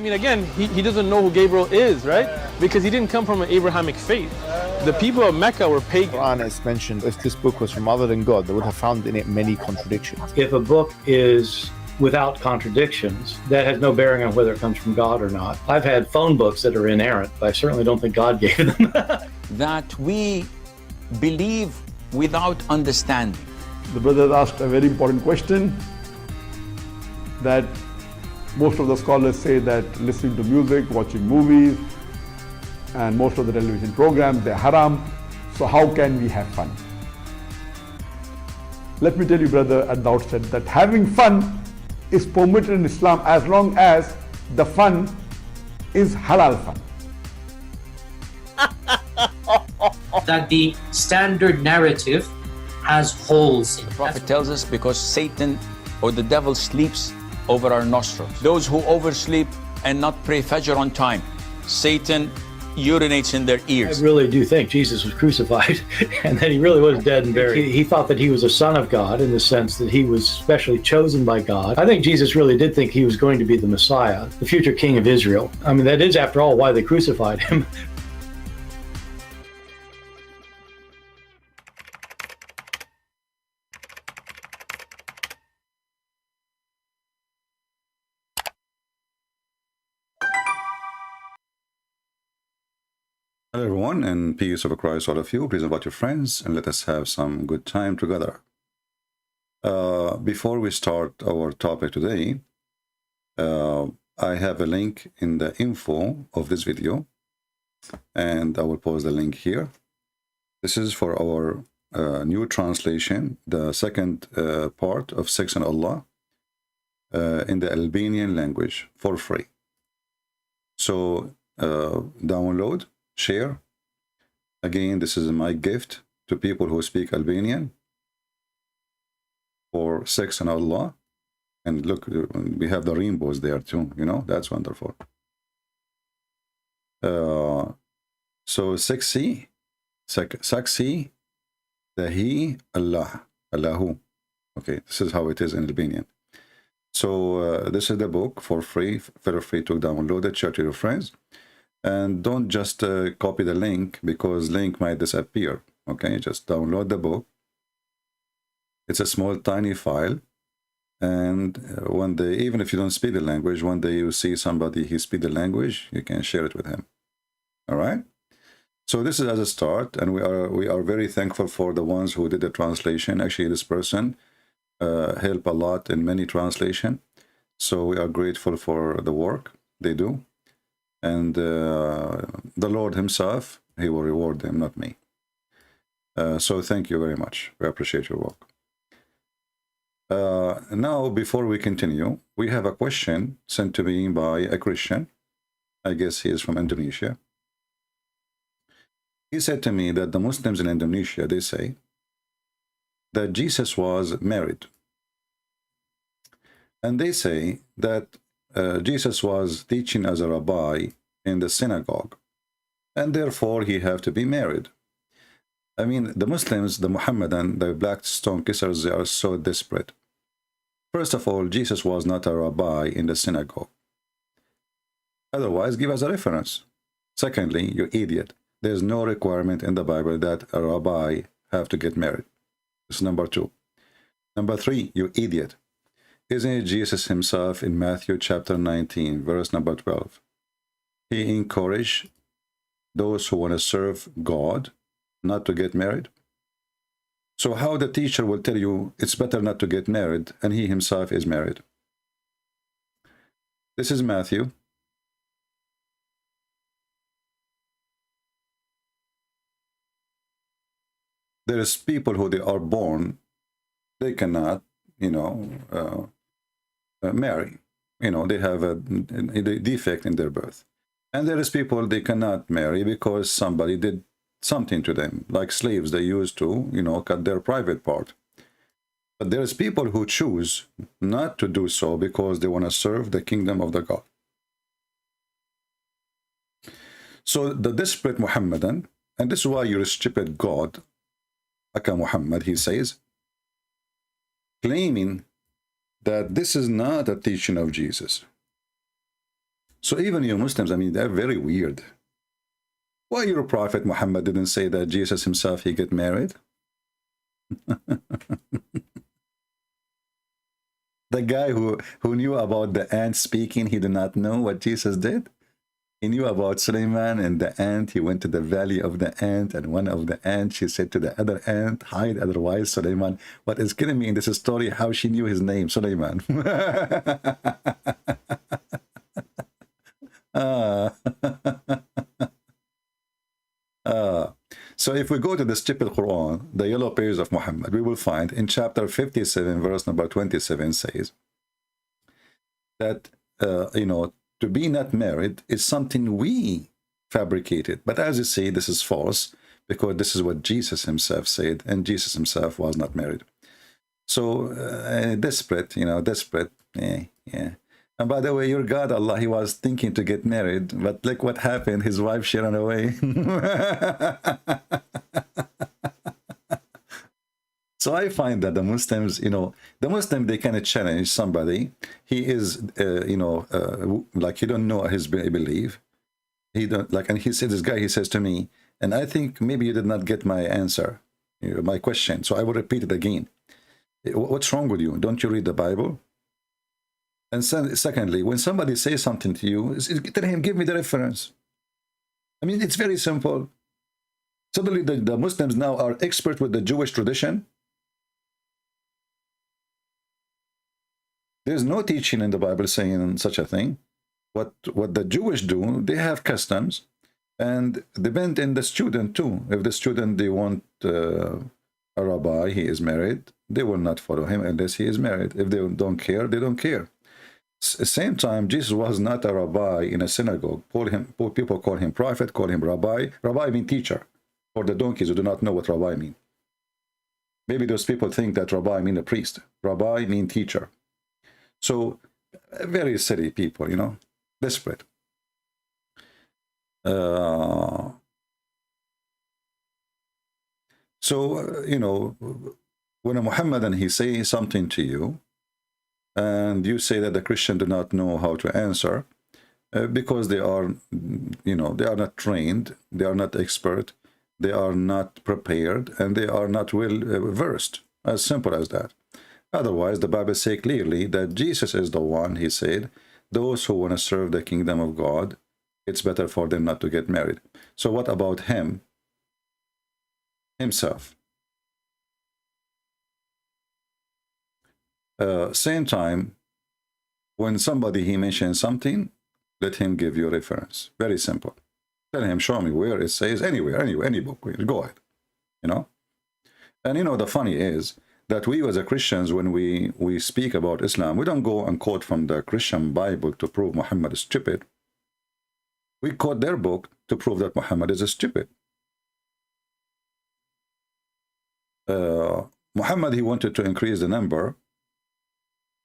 I mean, again, he doesn't know who Gabriel is, right? Because he didn't come from an Abrahamic faith. The people of Mecca were pagan. Quran is mentioned, if this book was from other than God, they would have found in it many contradictions. If a book is without contradictions, that has no bearing on whether it comes from God or not. I've had phone books that are inerrant, but I certainly don't think God gave them. That we believe without understanding. The brother asked a very important question, that most of the scholars say that listening to music, watching movies, and most of the television programs, they're haram. So how can we have fun? Let me tell you, brother, at the outset, that having fun is permitted in Islam as long as the fun is halal fun. That the standard narrative has holes in it. The Prophet tells us because Satan or the devil sleeps over our nostrils. Those who oversleep and not pray Fajr on time, Satan urinates in their ears. I really do think Jesus was crucified and that he really was dead and buried. He thought that he was a son of God in the sense that he was specially chosen by God. I think Jesus really did think he was going to be the Messiah, the future king of Israel. I mean, that is, after all, why they crucified him. Hello everyone, and peace of Christ all of you. Please invite your friends and let us have some good time together. Before we start our topic today, I have a link in the info of this video, and I will post the link here. This is for our new translation, the second part of Sex and Allah in the Albanian language for free. So download, share. Again, this is my gift to people who speak Albanian for Sex and Allah. And look, we have the rainbows there too, you know, that's wonderful. So sexy, Dahi Allah, Allahu. Okay, this is how it is in Albanian. So this is the book for free. Feel free to download it, share to your friends. And don't just copy the link, because link might disappear. Okay, just download the book. It's a small, tiny file. And one day, even if you don't speak the language, one day you see somebody who speaks the language, you can share it with him. All right? So this is as a start, and we are very thankful for the ones who did the translation. Actually, this person helped a lot in many translation. So we are grateful for the work they do. And the Lord himself, he will reward them, not me. So thank you very much. We appreciate your work. Now, before we continue, we have a question sent to me by a Christian. I guess he is from Indonesia. He said to me that the Muslims in Indonesia, they say that Jesus was married. And they say that Jesus was teaching as a rabbi in the synagogue, and therefore he have to be married. I mean, the Muslims, the Muhammadan, the black stone kissers, they are so desperate. First of all, Jesus was not a rabbi in the synagogue. Otherwise, give us a reference. Secondly, you idiot, there's no requirement in the Bible that a rabbi have to get married. That's number two. Number three, you idiot. Isn't it Jesus himself in Matthew chapter 19, verse number 12? He encouraged those who want to serve God not to get married. So how the teacher will tell you it's better not to get married, and he himself is married? This is Matthew. There is people who they are born, they cannot, you know, marry. You know, they have a defect in their birth. And there is people they cannot marry because somebody did something to them, like slaves. They used to, you know, cut their private part. But there is people who choose not to do so because they want to serve the kingdom of the God. So the desperate Muhammadan, and this is why you're a stupid God, Aka Muhammad, he says, claiming that this is not a teaching of Jesus. So even you Muslims, I mean, they're very weird. Why your prophet Muhammad didn't say that Jesus himself, he get married? The guy who knew about the ant speaking, he did not know what Jesus did. He knew about Suleiman and the ant. He went to the valley of the ant, and one of the ants, she said to the other ant, hide, otherwise Suleiman. What is killing me in this story, how she knew his name, Suleiman. So if we go to the stupid Quran, the yellow pages of Muhammad, we will find in chapter 57, verse number 27 says that, you know, to be not married is something we fabricated. But as you say, this is false, because this is what Jesus himself said, and Jesus himself was not married. So desperate, you know, desperate. Yeah. And by the way, your God, Allah, he was thinking to get married, but look what happened. His wife, she ran away. So I find that the Muslims, you know, the Muslim, they kind of challenge somebody. He is, you know, like he don't know his belief. He don't like, and he said, this guy, he says to me, and I think maybe you did not get my answer, my question. So I will repeat it again. What's wrong with you? Don't you read the Bible? And secondly, when somebody says something to you, tell him, give me the reference. I mean, it's very simple. Suddenly the Muslims now are expert with the Jewish tradition. There's no teaching in the Bible saying such a thing. What the Jewish do, they have customs, and depend on the student too. If the student, they want a rabbi, he is married, they will not follow him unless he is married. If they don't care, they don't care. Same time, Jesus was not a rabbi in a synagogue. People call him prophet, call him rabbi. Rabbi means teacher. For the donkeys who do not know what rabbi means. Maybe those people think that rabbi means a priest. Rabbi means teacher. So, very silly people, you know, desperate. So, you know, when a Muhammadan, he says something to you, and you say that the Christian do not know how to answer, because they are, you know, they are not trained, they are not expert, they are not prepared, and they are not well versed. As simple as that. Otherwise, the Bible says clearly that Jesus is the one, he said, those who want to serve the kingdom of God, it's better for them not to get married. So what about him, himself? Same time, when somebody, he mentions something, let him give you a reference. Very simple. Tell him, show me where it says, anywhere, any book, go ahead, you know. And you know, the funny is that we as a Christians, when we speak about Islam, we don't go and quote from the Christian Bible to prove Muhammad is stupid. We quote their book to prove that Muhammad is stupid. Muhammad, he wanted to increase the number.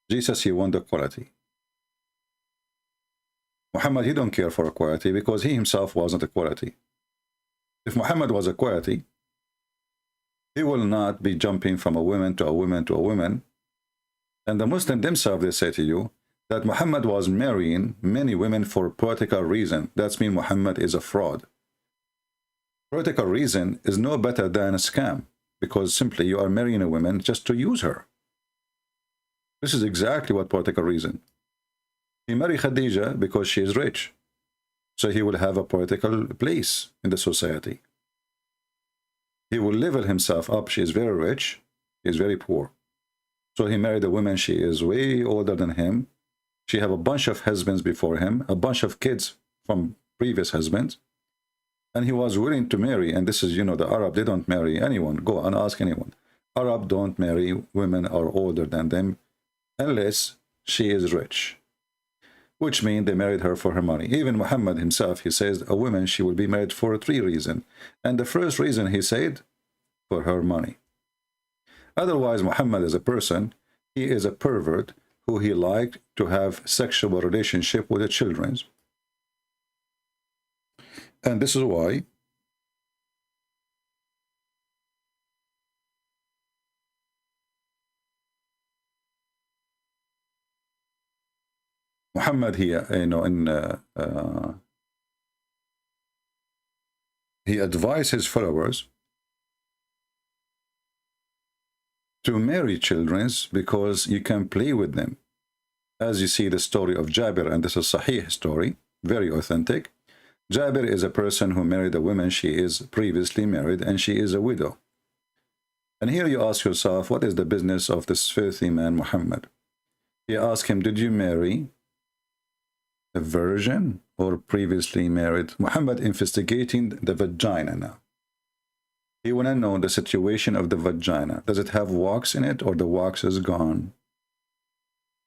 Jesus, he wanted the quality. Muhammad, he don't care for equality because he himself wasn't a quality. If Muhammad was a quality, he will not be jumping from a woman to a woman to a woman. And the Muslims themselves, they say to you that Muhammad was marrying many women for political reason. That's mean Muhammad is a fraud. Political reason is no better than a scam, because simply you are marrying a woman just to use her. This is exactly what political reason. He married Khadija because she is rich. So he will have a political place in the society. He will level himself up. She is very rich. He is very poor. So he married a woman. She is way older than him. She have a bunch of husbands before him, a bunch of kids from previous husbands. And he was willing to marry. And this is, you know, the Arab, they don't marry anyone. Go and ask anyone. Arab don't marry women are older than them unless she is rich. Which means they married her for her money. Even Muhammad himself, he says a woman, she will be married for 3 reasons. And the first reason, he said, for her money. Otherwise, Muhammad as a person, he is a pervert who he liked to have sexual relationship with the children. And this is why Muhammad here, he advised his followers to marry children because you can play with them. As you see the story of Jabir, and this is a Sahih story, very authentic. Jabir is a person who married a woman. She is previously married and she is a widow. And here you ask yourself, what is the business of this filthy man Muhammad? He asked him, did you marry a virgin or previously married? Muhammad investigating the vagina now. He want to know the situation of the vagina. Does it have wax in it or the wax is gone?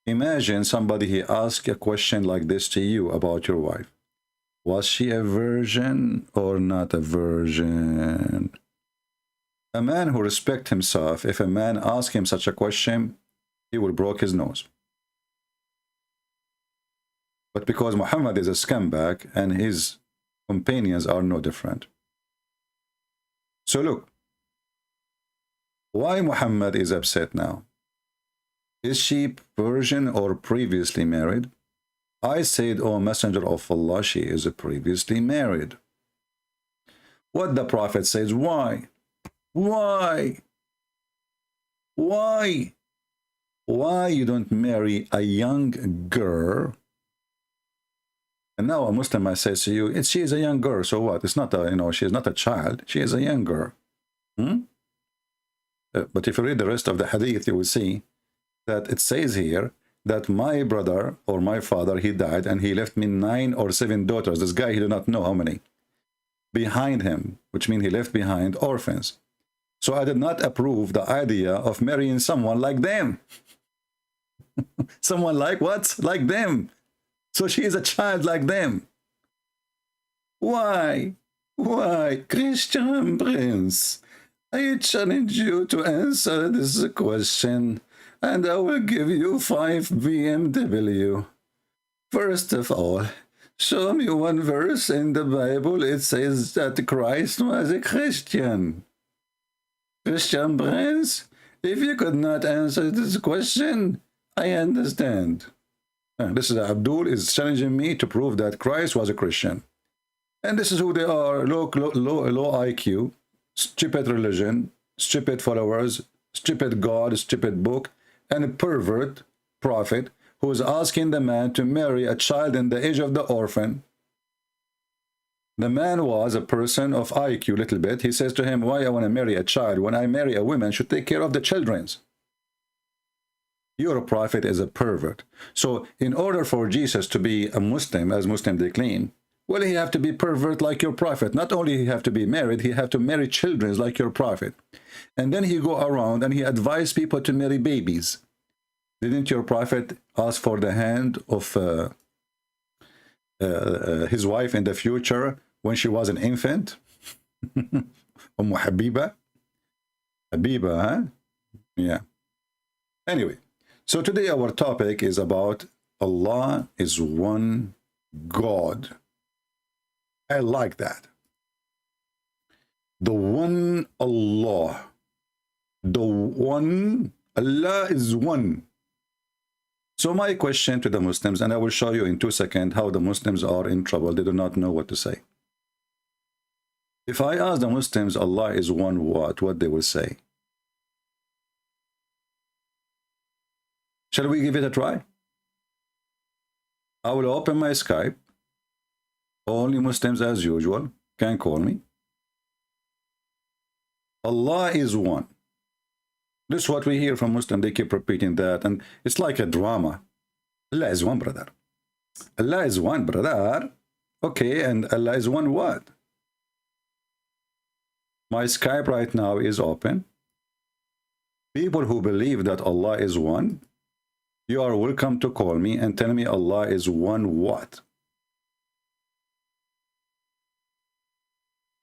Imagine somebody, he asks a question like this to you about your wife. Was she a virgin or not a virgin? A man who respects himself, if a man asks him such a question, he will break his nose. But because Muhammad is a scumbag and his companions are no different. So look, why Muhammad is upset now? Is she virgin or previously married? I said, O Messenger of Allah, she is previously married. What the Prophet says, why? Why? Why? Why you don't marry a young girl? And now a Muslim I say to you, she is a young girl, so what? It's not a, she is not a child, she is a young girl. But if you read the rest of the hadith, you will see that it says here that my brother or my father, he died and he left me 9 or 7 daughters. This guy, he did not know how many. Behind him, which means he left behind orphans. So I did not approve the idea of marrying someone like them. Someone like what? Like them. So she is a child like them. Why? Why? Christian Prince, I challenge you to answer this question, and I will give you 5 BMW. First of all, show me one verse in the Bible it says that Christ was a Christian. Christian Prince, if you could not answer this question, I understand. This is Abdul is challenging me to prove that Christ was a Christian. And this is who they are, low IQ, stupid religion, stupid followers, stupid God, stupid book, and a pervert prophet who is asking the man to marry a child in the age of the orphan. The man was a person of IQ, little bit. He says to him, why I want to marry a child when I marry a woman should take care of the children's. Your prophet is a pervert. So in order for Jesus to be a Muslim, as Muslim they claim, well, he have to be pervert like your prophet. Not only he have to be married, he have to marry children like your prophet. And then he go around and he advised people to marry babies. Didn't your prophet ask for the hand of his wife in the future when she was an infant? Habiba? Habiba, huh? Yeah. Anyway, so today our topic is about Allah is one God. I like that. The one Allah. The one Allah is one. So my question to the Muslims, and I will show you in 2 seconds how the Muslims are in trouble. They do not know what to say. If I ask the Muslims Allah is one, what they will say? Shall we give it a try? I will open my Skype. Only Muslims as usual can call me. Allah is one. This is what we hear from Muslims. They keep repeating that, and it's like a drama. Allah is one, brother. Allah is one, brother. Okay, and Allah is one what? My Skype right now is open. People who believe that Allah is one, you are welcome to call me and tell me Allah is one what?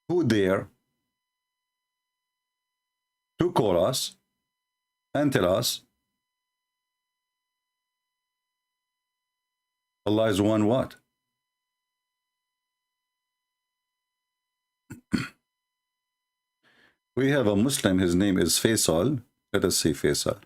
Who dare to call us and tell us Allah is one what? We have a Muslim, his name is Faisal. Let us see Faisal.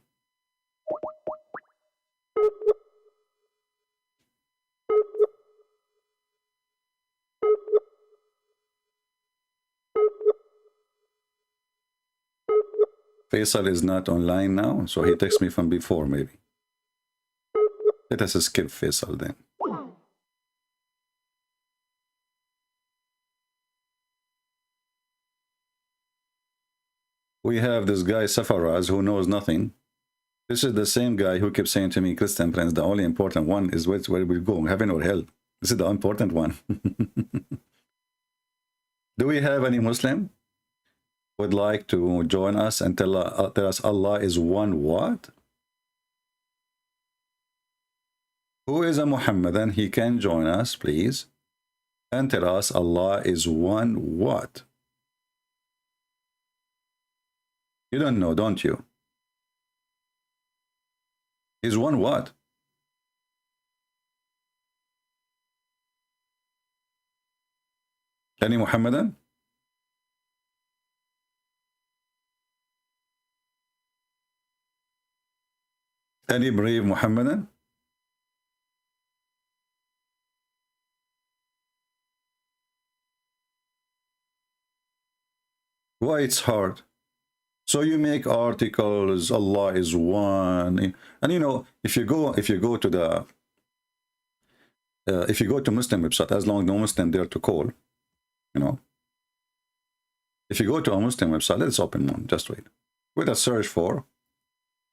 Faisal is not online now, so he texts me from before, maybe. Let us skip Faisal then. We have this guy, Safaraz, who knows nothing. This is the same guy who keeps saying to me, Christian Prince, the only important one is where we go, heaven or hell. This is the important one. Do we have any Muslim would like to join us and tell us Allah is one what? Who is a Muhammadan? He can join us, please, and tell us Allah is one what? You don't know, don't you? Is one what? Any Muhammadan? Any brave Muhammadan? Why it's hard? So you make articles, Allah is one, and you know, if you go to the if you go to Muslim website, as long as no Muslim there to call, you know, if you go to a Muslim website, let's open one, just wait, with a search for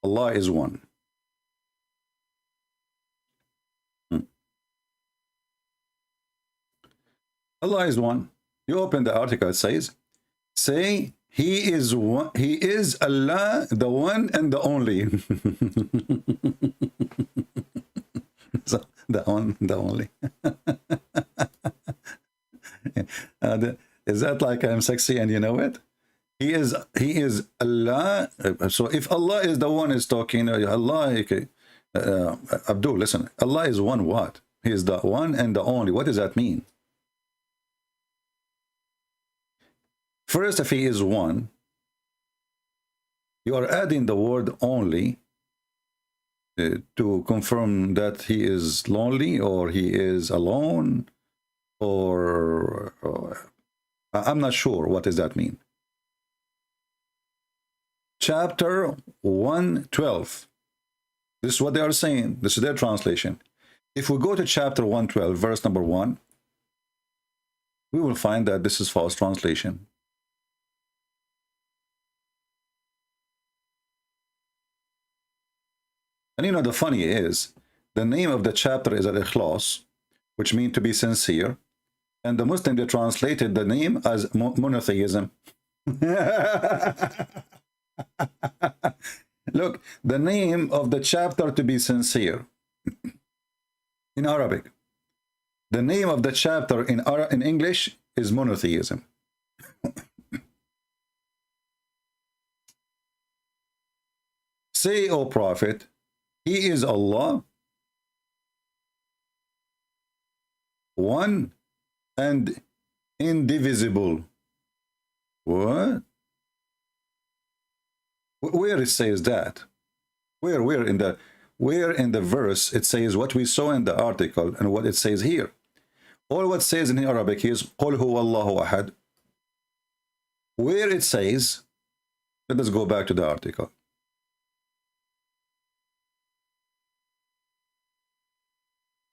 Allah is one. Allah is one. You open the article, it says, say He is one, He is Allah, the one and the only. So, the only. Is that like I'm sexy and you know it? He is Allah. So if Allah is the one is talking, Allah, okay. Abdul, listen, Allah is one what? He is the one and the only. What does that mean? First, if he is one, you are adding the word only to confirm that he is lonely or he is alone, or I'm not sure what does that mean. Chapter 112. This is what they are saying. This is their translation. If we go to chapter 112, verse number 1, we will find that this is false translation. And you know, the funny is, the name of the chapter is Al-Ikhlas, which means to be sincere. And the Muslim, they translated the name as monotheism. Look, the name of the chapter to be sincere in Arabic. The name of the chapter in English is monotheism. Say, O Prophet, He is Allah, one and indivisible. What? Where it says that? Where in the verse it says what we saw in the article and what it says here? All what says in Arabic is قُلْ هُوَ اللَّهُ أَحَدٌ. Where it says, let us go back to the article.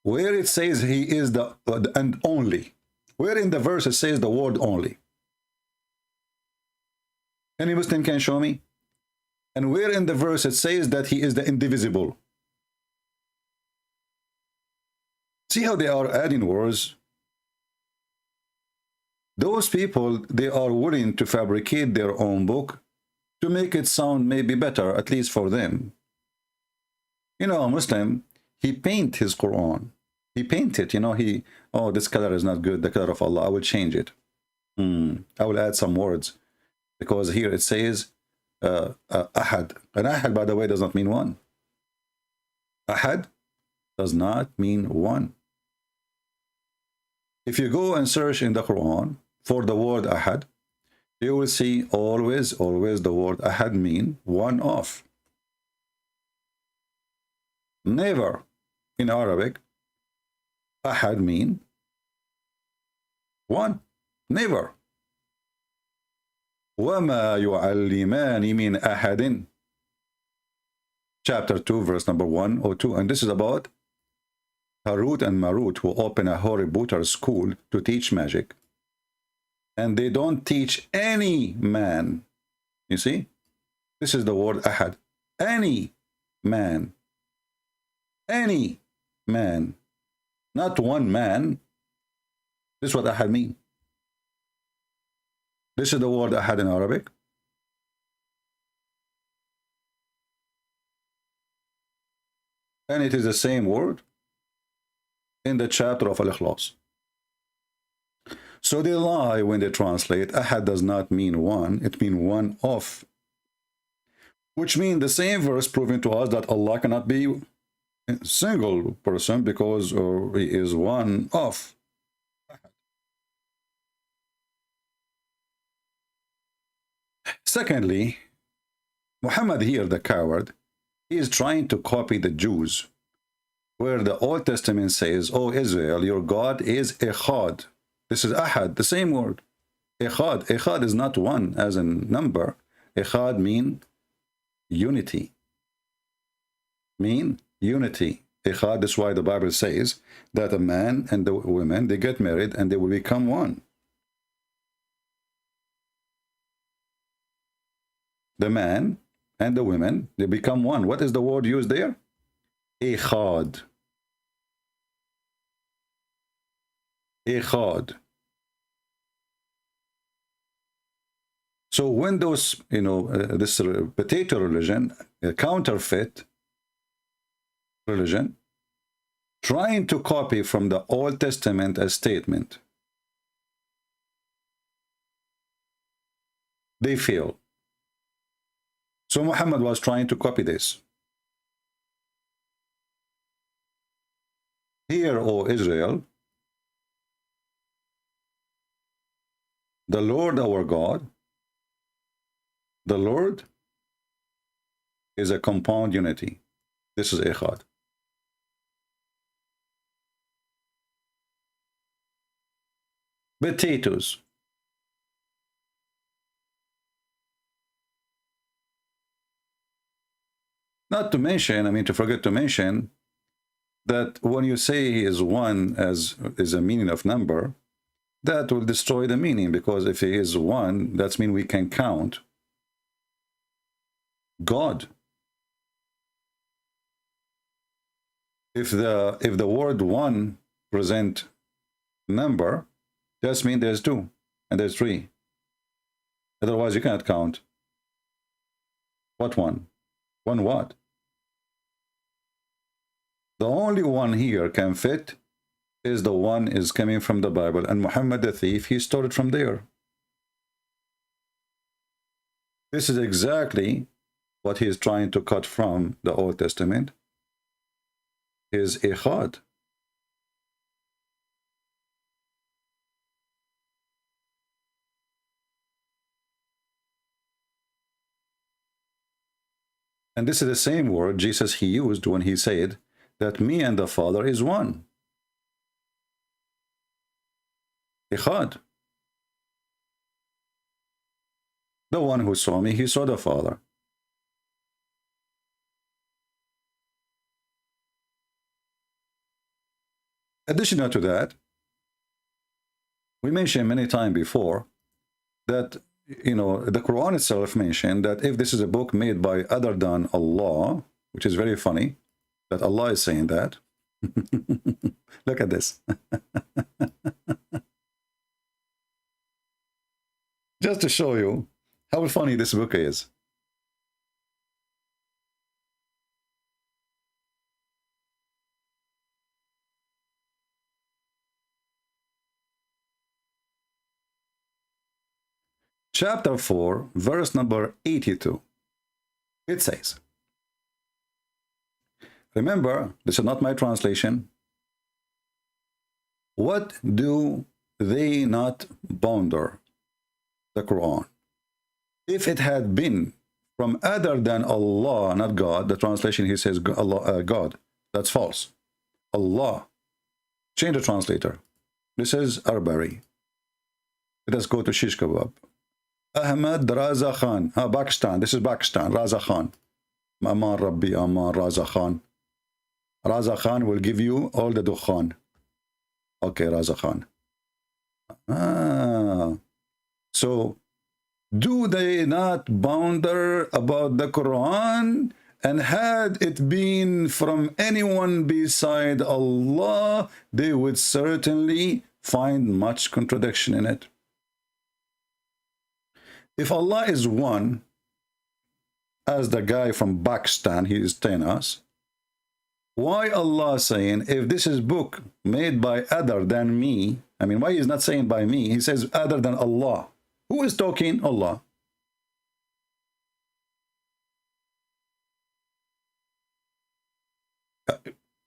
Where it says he is the and only. Where in the verse it says the word only? Any Muslim can show me? And where in the verse it says that he is the indivisible? See how they are adding words? Those people, they are willing to fabricate their own book to make it sound maybe better, at least for them. You know, a Muslim, he paint his Quran. He painted, you know, oh, this color is not good, the color of Allah, I will change it. I will add some words. Because here it says, Ahad. And Ahad, by the way, does not mean one. Ahad does not mean one. If you go and search in the Quran for the word Ahad, you will see always the word Ahad mean one of. Never in Arabic Ahad mean one. Never. وَمَا يُعَلِّمَانِ مِنْ أَحَدٍ. Chapter 2, verse number 102. And this is about Harut and Marut, who open a Horibooter school to teach magic. And they don't teach any man. You see? This is the word ahad. Any man. Any man. Not one man. This is what ahad means. This is the word ahad in Arabic. And it is the same word in the chapter of Al-Ikhlas. So they lie when they translate. Ahad does not mean one, it means one of. Which means the same verse proving to us that Allah cannot be a single person because he is one of. Secondly, Muhammad here, the coward, he is trying to copy the Jews, where the Old Testament says, "O Israel, your God is Echad." This is Ahad, the same word. Echad. Echad is not one as a number. Echad mean unity. Mean unity. Echad, that's why the Bible says that a man and the woman, they get married and they will become one. The man and the women, they become one. What is the word used there? Echad. Echad. So when those, this potato religion, a counterfeit religion, trying to copy from the Old Testament a statement, they fail. So Muhammad was trying to copy this. Hear, O Israel, the Lord our God, the Lord is a compound unity. This is Echad. Potatoes. Not to mention, to forget to mention that when you say he is one as is a meaning of number, that will destroy the meaning, because if he is one, that means we can count God. If the word one present number, that means there's two and there's three. Otherwise you cannot count. What one? One what? The only one here can fit is the one is coming from the Bible, and Muhammad the thief, he stole it from there. This is exactly what he is trying to cut from the Old Testament, is Echad. And this is the same word Jesus he used when he said that me and the Father is one. Echad. The one who saw me, he saw the Father. Additional to that, we mentioned many times before that, the Quran itself mentioned that if this is a book made by other than Allah, which is very funny, that Allah is saying that. Look at this. Just to show you how funny this book is. Chapter 4, verse number 82. It says, remember, this is not my translation. What do they not ponder? The Quran. If it had been from other than Allah, not God, the translation here says Allah, God. That's false. Allah. Change the translator. This is Arbari. Let us go to Shish Kebab. Ahmed Raza Khan. Pakistan. This is Pakistan. Raza Khan. Aman Rabbi, Aman Raza Khan. Raza Khan will give you all the dukhan. Okay, Raza Khan. So, do they not ponder about the Quran? And had it been from anyone beside Allah, they would certainly find much contradiction in it. If Allah is one, as the guy from Pakistan, he is telling us, why Allah saying, if this is book made by other than me, I mean, why he's not saying by me? He says other than Allah. Who is talking? Allah.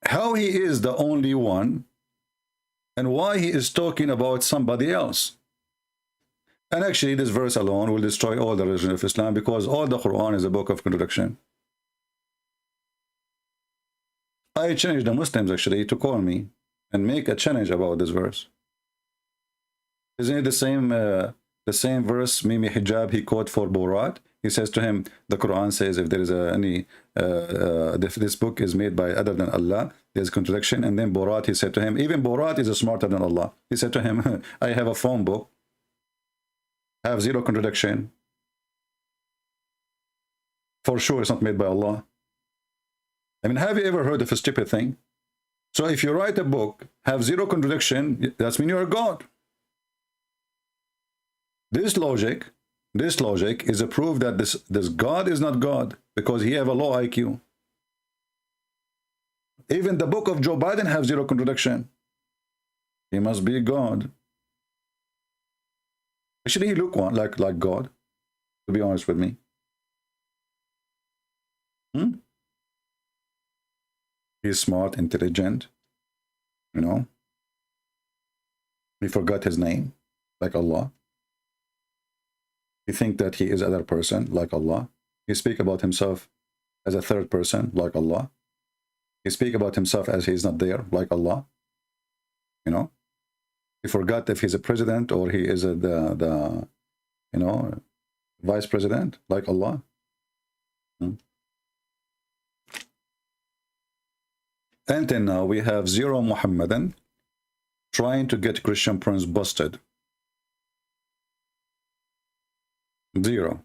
How he is the only one, and why he is talking about somebody else. And actually, this verse alone will destroy all the religion of Islam, because all the Quran is a book of contradiction. I challenge the Muslims actually to call me and make a challenge about this verse. Isn't it the same verse, Mimi Hijab, he quote for Borat? He says to him, the Quran says if there is if this book is made by other than Allah, there's contradiction. And then Borat, he said to him, even Borat is smarter than Allah. He said to him, I have a phone book, have zero contradiction. For sure it's not made by Allah. I mean, have you ever heard of a stupid thing? So if you write a book, have zero contradiction, that's mean you're God. This logic is a proof that this God is not God, because he have a low IQ. Even the book of Joe Biden have zero contradiction. He must be God. Actually, he look like God, to be honest with me. He's smart, intelligent, you know. He forgot his name, like Allah. He think that he is other person, like Allah. He speak about himself as a third person, like Allah. He speak about himself as he's not there, like Allah. You know. He forgot if he's a president or he is the vice president, like Allah. Until now, we have zero Muhammadan trying to get Christian prince busted. Zero.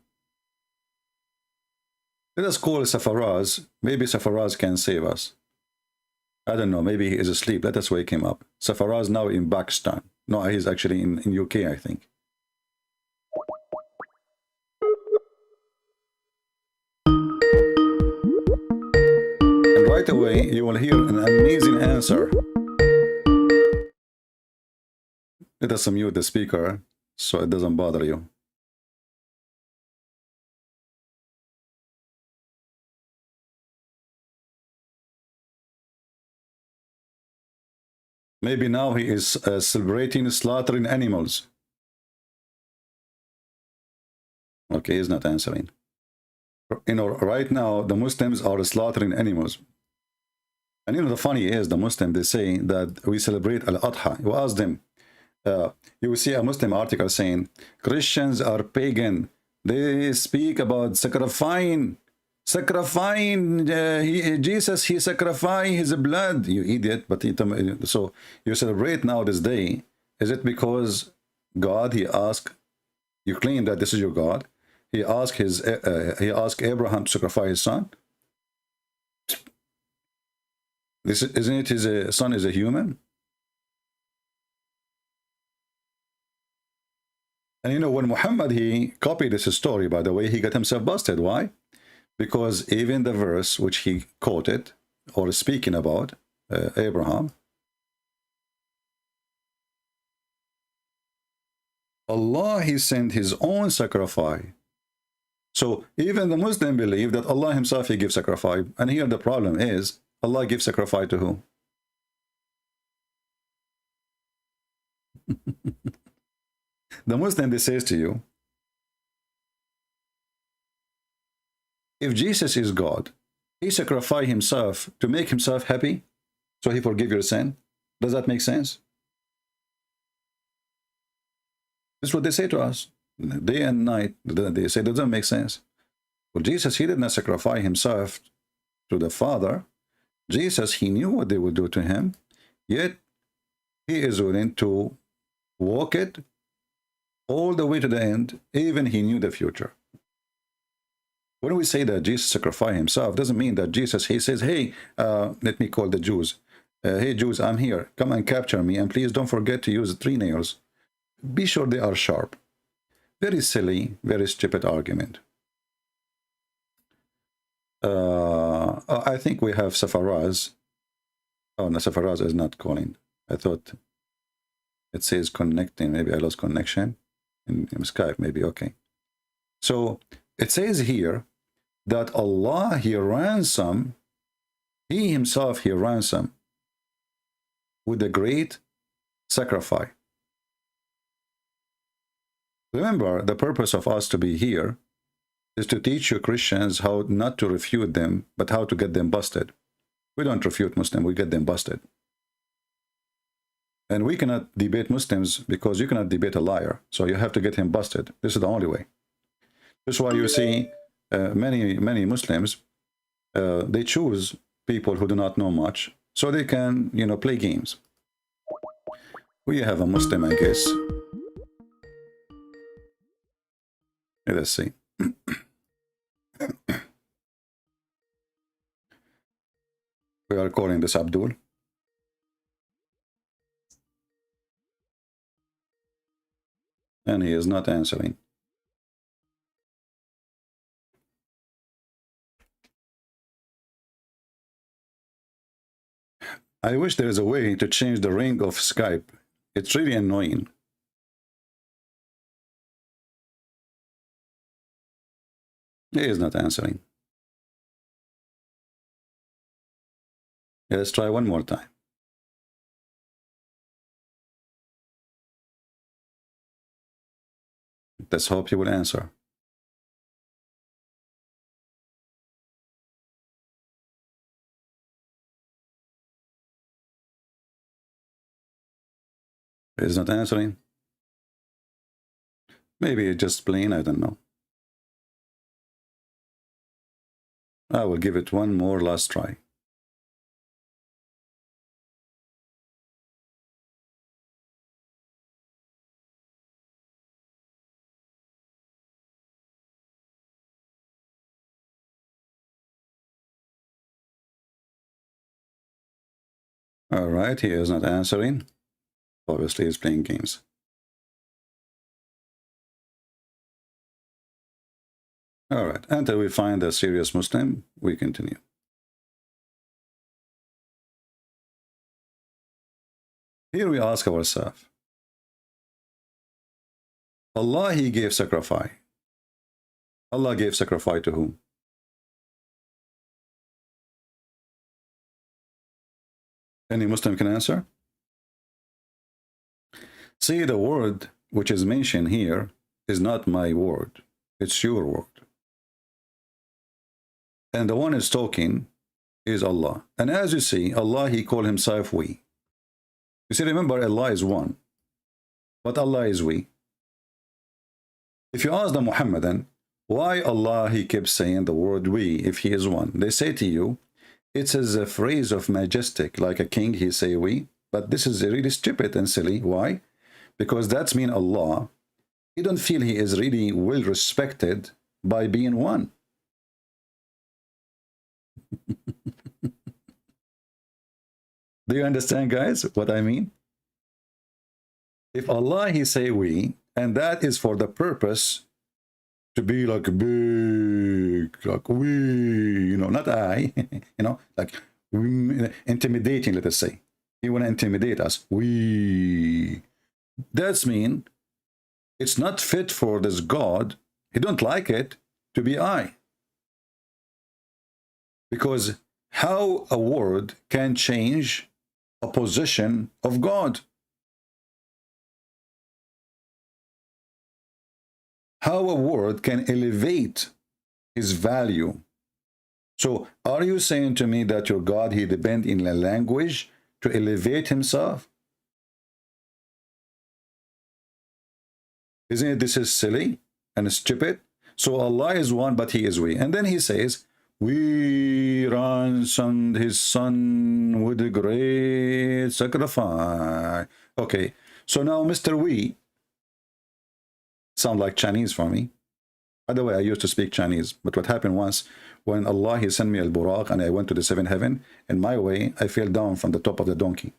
Let us call Safaraz. Maybe Safaraz can save us. I don't know. Maybe he is asleep. Let us wake him up. Safaraz now in Pakistan. No, he's actually in UK, I think. And right away, you will hear an amazing answer. Let us mute the speaker so it doesn't bother you. Maybe now he is celebrating slaughtering animals. Okay, he's not answering. You know, right now the Muslims are slaughtering animals. And you know, the funny is, the Muslims, they say that we celebrate Al-Adha. You ask them, you will see a Muslim article saying, Christians are pagan. They speak about sacrificing. Jesus, he sacrificed his blood, you idiot. But so you celebrate now this day. Is it because God, he asked, you claim that this is your God, he asked Abraham to sacrifice his son? Isn't it his son is a human? And you know, when Muhammad, he copied this story, by the way, he got himself busted. Why? Because even the verse which he quoted, or speaking about Abraham, Allah, he sent his own sacrifice. So even the Muslim believe that Allah himself, he gives sacrifice. And here the problem is, Allah gives sacrifice to who? The Muslim, they says to you, if Jesus is God, he sacrificed himself to make himself happy, so he forgive your sin. Does that make sense? That's what they say to us. day and night. They say, doesn't make sense. Well, Jesus, he did not sacrifice himself to the Father. Jesus, he knew what they would do to him, yet he is willing to walk it all the way to the end. Even he knew the future. When we say that Jesus sacrificed himself, doesn't mean that Jesus, he says, hey, let me call the Jews. Hey, Jews, I'm here. Come and capture me. And please don't forget to use 3 nails. Be sure they are sharp. Very silly, very stupid argument. I think we have Safaraz. Oh, no, Safaraz is not calling. I thought it says connecting. Maybe I lost connection in Skype. Maybe, okay. So it says here that Allah, he ransom, he himself, he ransom with a great sacrifice. Remember, the purpose of us to be here is to teach you Christians how not to refute them, but how to get them busted. We don't refute Muslims, we get them busted. And we cannot debate Muslims because you cannot debate a liar. So you have to get him busted. This is the only way. That's why you see many Muslims, they choose people who do not know much so they can, you know, play games. We have a Muslim, I guess. Let's see. We are calling this Abdul. And he is not answering. I wish there is a way to change the ring of Skype. It's really annoying. He is not answering. Let's try one more time. Let's hope he will answer. He's not answering. Maybe it's just plain, I don't know. I will give it one more last try. All right, he is not answering. Obviously, he's playing games. All right, until we find a serious Muslim, we continue. Here we ask ourselves, Allah, he gave sacrifice. Allah gave sacrifice to whom? Any Muslim can answer? See, the word which is mentioned here is not my word. It's your word. And the one is talking is Allah. And as you see, Allah, he called himself we. You see, remember, Allah is one. But Allah is we. If you ask the Muhammadan, why Allah, he keeps saying the word we if he is one? They say to you, it's as a phrase of majestic, like a king, he say we. But this is really stupid and silly. Why? Because that's mean Allah, he don't feel he is really well respected by being one. Do you understand, guys, what I mean? If Allah, he say we, and that is for the purpose to be like big, like we, you know, not I, you know, like intimidating, let us say. He want to intimidate us. We. That's mean it's not fit for this God. He don't like it to be I. Because how a word can change a position of God? How a word can elevate his value? So are you saying to me that your God, he depends in a language to elevate himself? Isn't it this is silly and stupid? So Allah is one, but he is we. And then he says, we ransomed his son with a great sacrifice. Okay, so now Mr. We sound like Chinese for me. By the way, I used to speak Chinese, but what happened once, when Allah, he sent me al-Buraq and I went to the seventh heaven, in my way, I fell down from the top of the donkey.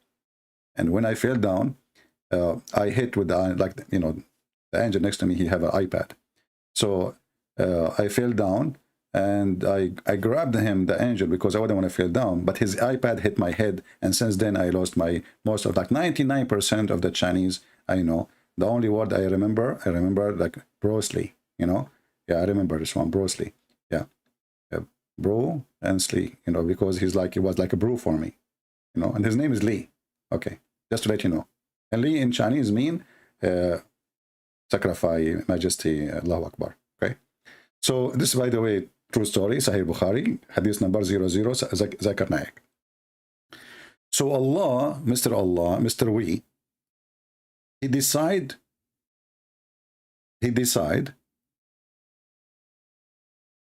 And when I fell down, I hit with the, like, you know, the angel next to me, he have an iPad. So I fell down and I grabbed him, the angel, because I wouldn't want to fall down, but his iPad hit my head. And since then I lost my, most of, like 99% of the Chinese I know. The only word I remember like Bruce Lee, you know? Yeah, I remember this one, Bruce Lee. Yeah. Bro and Slee, you know, because he's like, he was like a bro for me, you know, and his name is Lee. Okay, just to let you know. And Lee in Chinese mean sacrifice, majesty, Allahu Akbar. Okay, so this is, by the way, true story, Sahih Bukhari, hadith number 00, Zakir Naik. So Allah, Mr. We, he decide,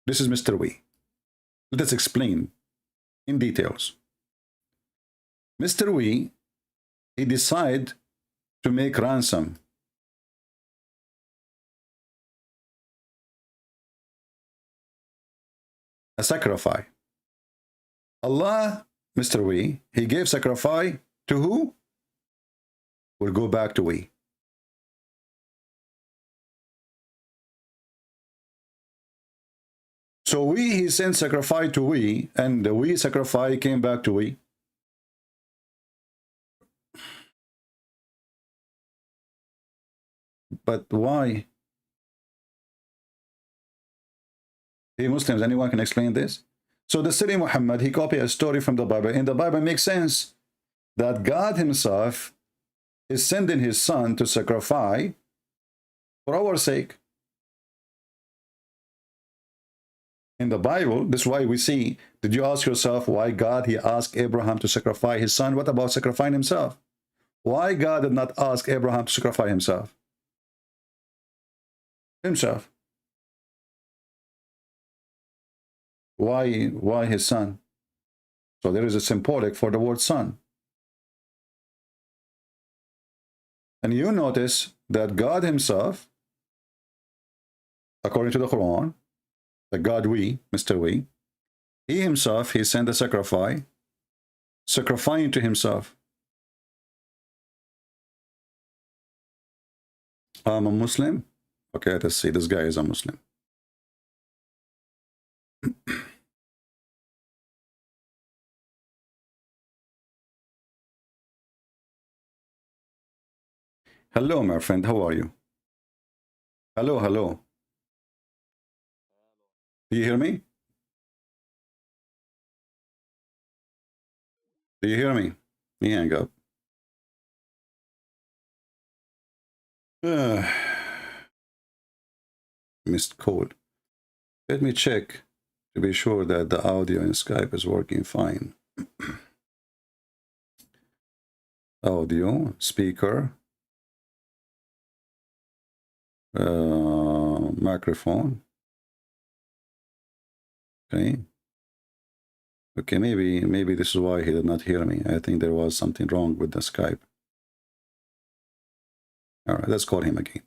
this is Mr. We. Let us explain in details. Mr. We, he decide to make ransom. A sacrifice. Allah, Mr. We, he gave sacrifice to who? We'll go back to we. So we, he sent sacrifice to we, and the we sacrifice came back to we. But why? Hey Muslims, anyone can explain this? So the silly Muhammad, he copied a story from the Bible. In the Bible, it makes sense that God himself is sending his son to sacrifice for our sake. In the Bible, this is why we see, did you ask yourself why God, he asked Abraham to sacrifice his son? What about sacrificing himself? Why God did not ask Abraham to sacrifice himself? Why his son? So there is a symbolic for the word son. And you notice that God himself, according to the Quran, the God we, Mr. We, he himself, he sent a sacrifice, sacrificing to himself. I'm a Muslim. Okay, let's see, this guy is a Muslim. Hello, my friend, how are you? Hello, hello. Do you hear me? Do you hear me? Let me hang up. Missed call. Let me check to be sure that the audio in Skype is working fine. Audio, speaker, microphone. Okay. Okay, maybe this is why he did not hear me. I think there was something wrong with the Skype. All right, let's call him again.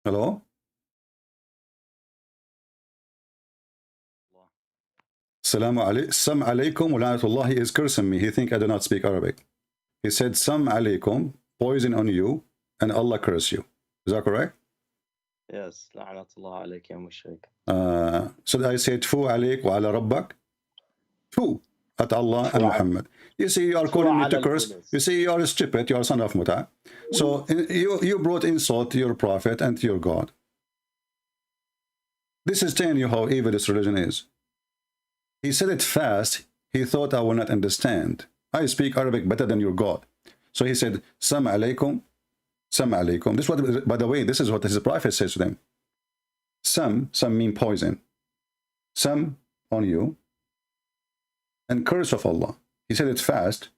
Hello? Assalamu alaikum wa la'natullah. He is cursing me. He think I do not speak Arabic. He said, Sam alaikum, poison on you, and Allah curse you. Is that correct? Yes. La'natullah alayk ya mushrik. So I said, Fu alayk wa ala rabbak. Fu at Allah and Muhammad. You see, you are calling me to curse. You see, you are stupid. You are son of Muta. So you brought insult to your prophet and to your God. This is telling you how evil this religion is. He said it fast. He thought I will not understand. I speak Arabic better than your God. So he said, Sam alaikum, Sam alaikum. This is what, by the way, this is what his prophet says to them. Some mean poison. Some on you, and curse of Allah. He said it fast.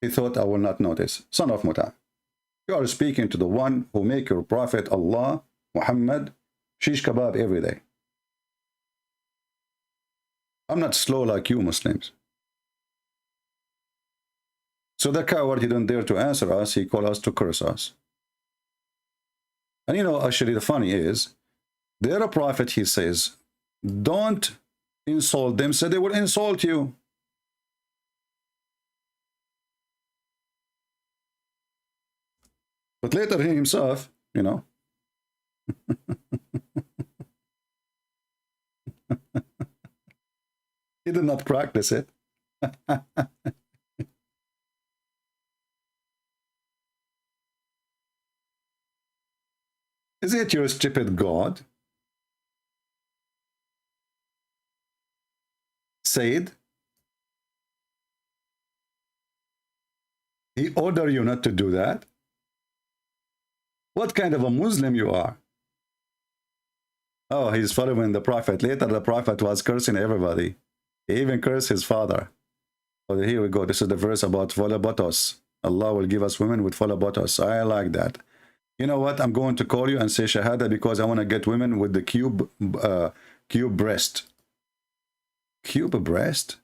He thought I will not notice. Son of Muta, you are speaking to the one who make your prophet Allah, Muhammad, shish kebab every day. I'm not slow like you Muslims. So the coward, he didn't dare to answer us. He called us to curse us. And you know, actually the funny is, their prophet, he says, don't insult them, so they will insult you. But later he himself, you know, he did not practice it. Is it your stupid God? Said he ordered you not to do that? What kind of a Muslim you are? Oh, he's following the Prophet. Later the Prophet was cursing everybody. He even cursed his father. Oh, here we go. This is the verse about volabotos. Allah will give us women with volabotos. I like that. You know what? I'm going to call you and say Shahada because I want to get women with the cube breast. Cube breast?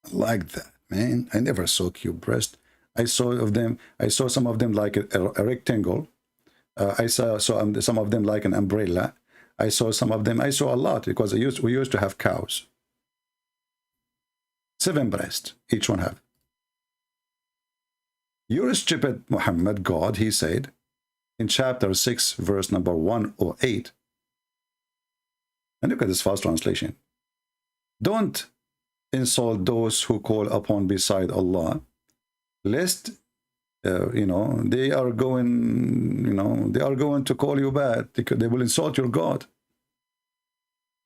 I like that, man. I never saw cube breast. I saw some of them like a rectangle. I saw some of them like an umbrella. I saw a lot because we used to have cows. 7 breasts, each one have. You're stupid, Muhammad, God, he said, in chapter 6, verse number 108. And look at this fast translation. Don't insult those who call upon beside Allah, lest they are going to call you bad. They will insult your God.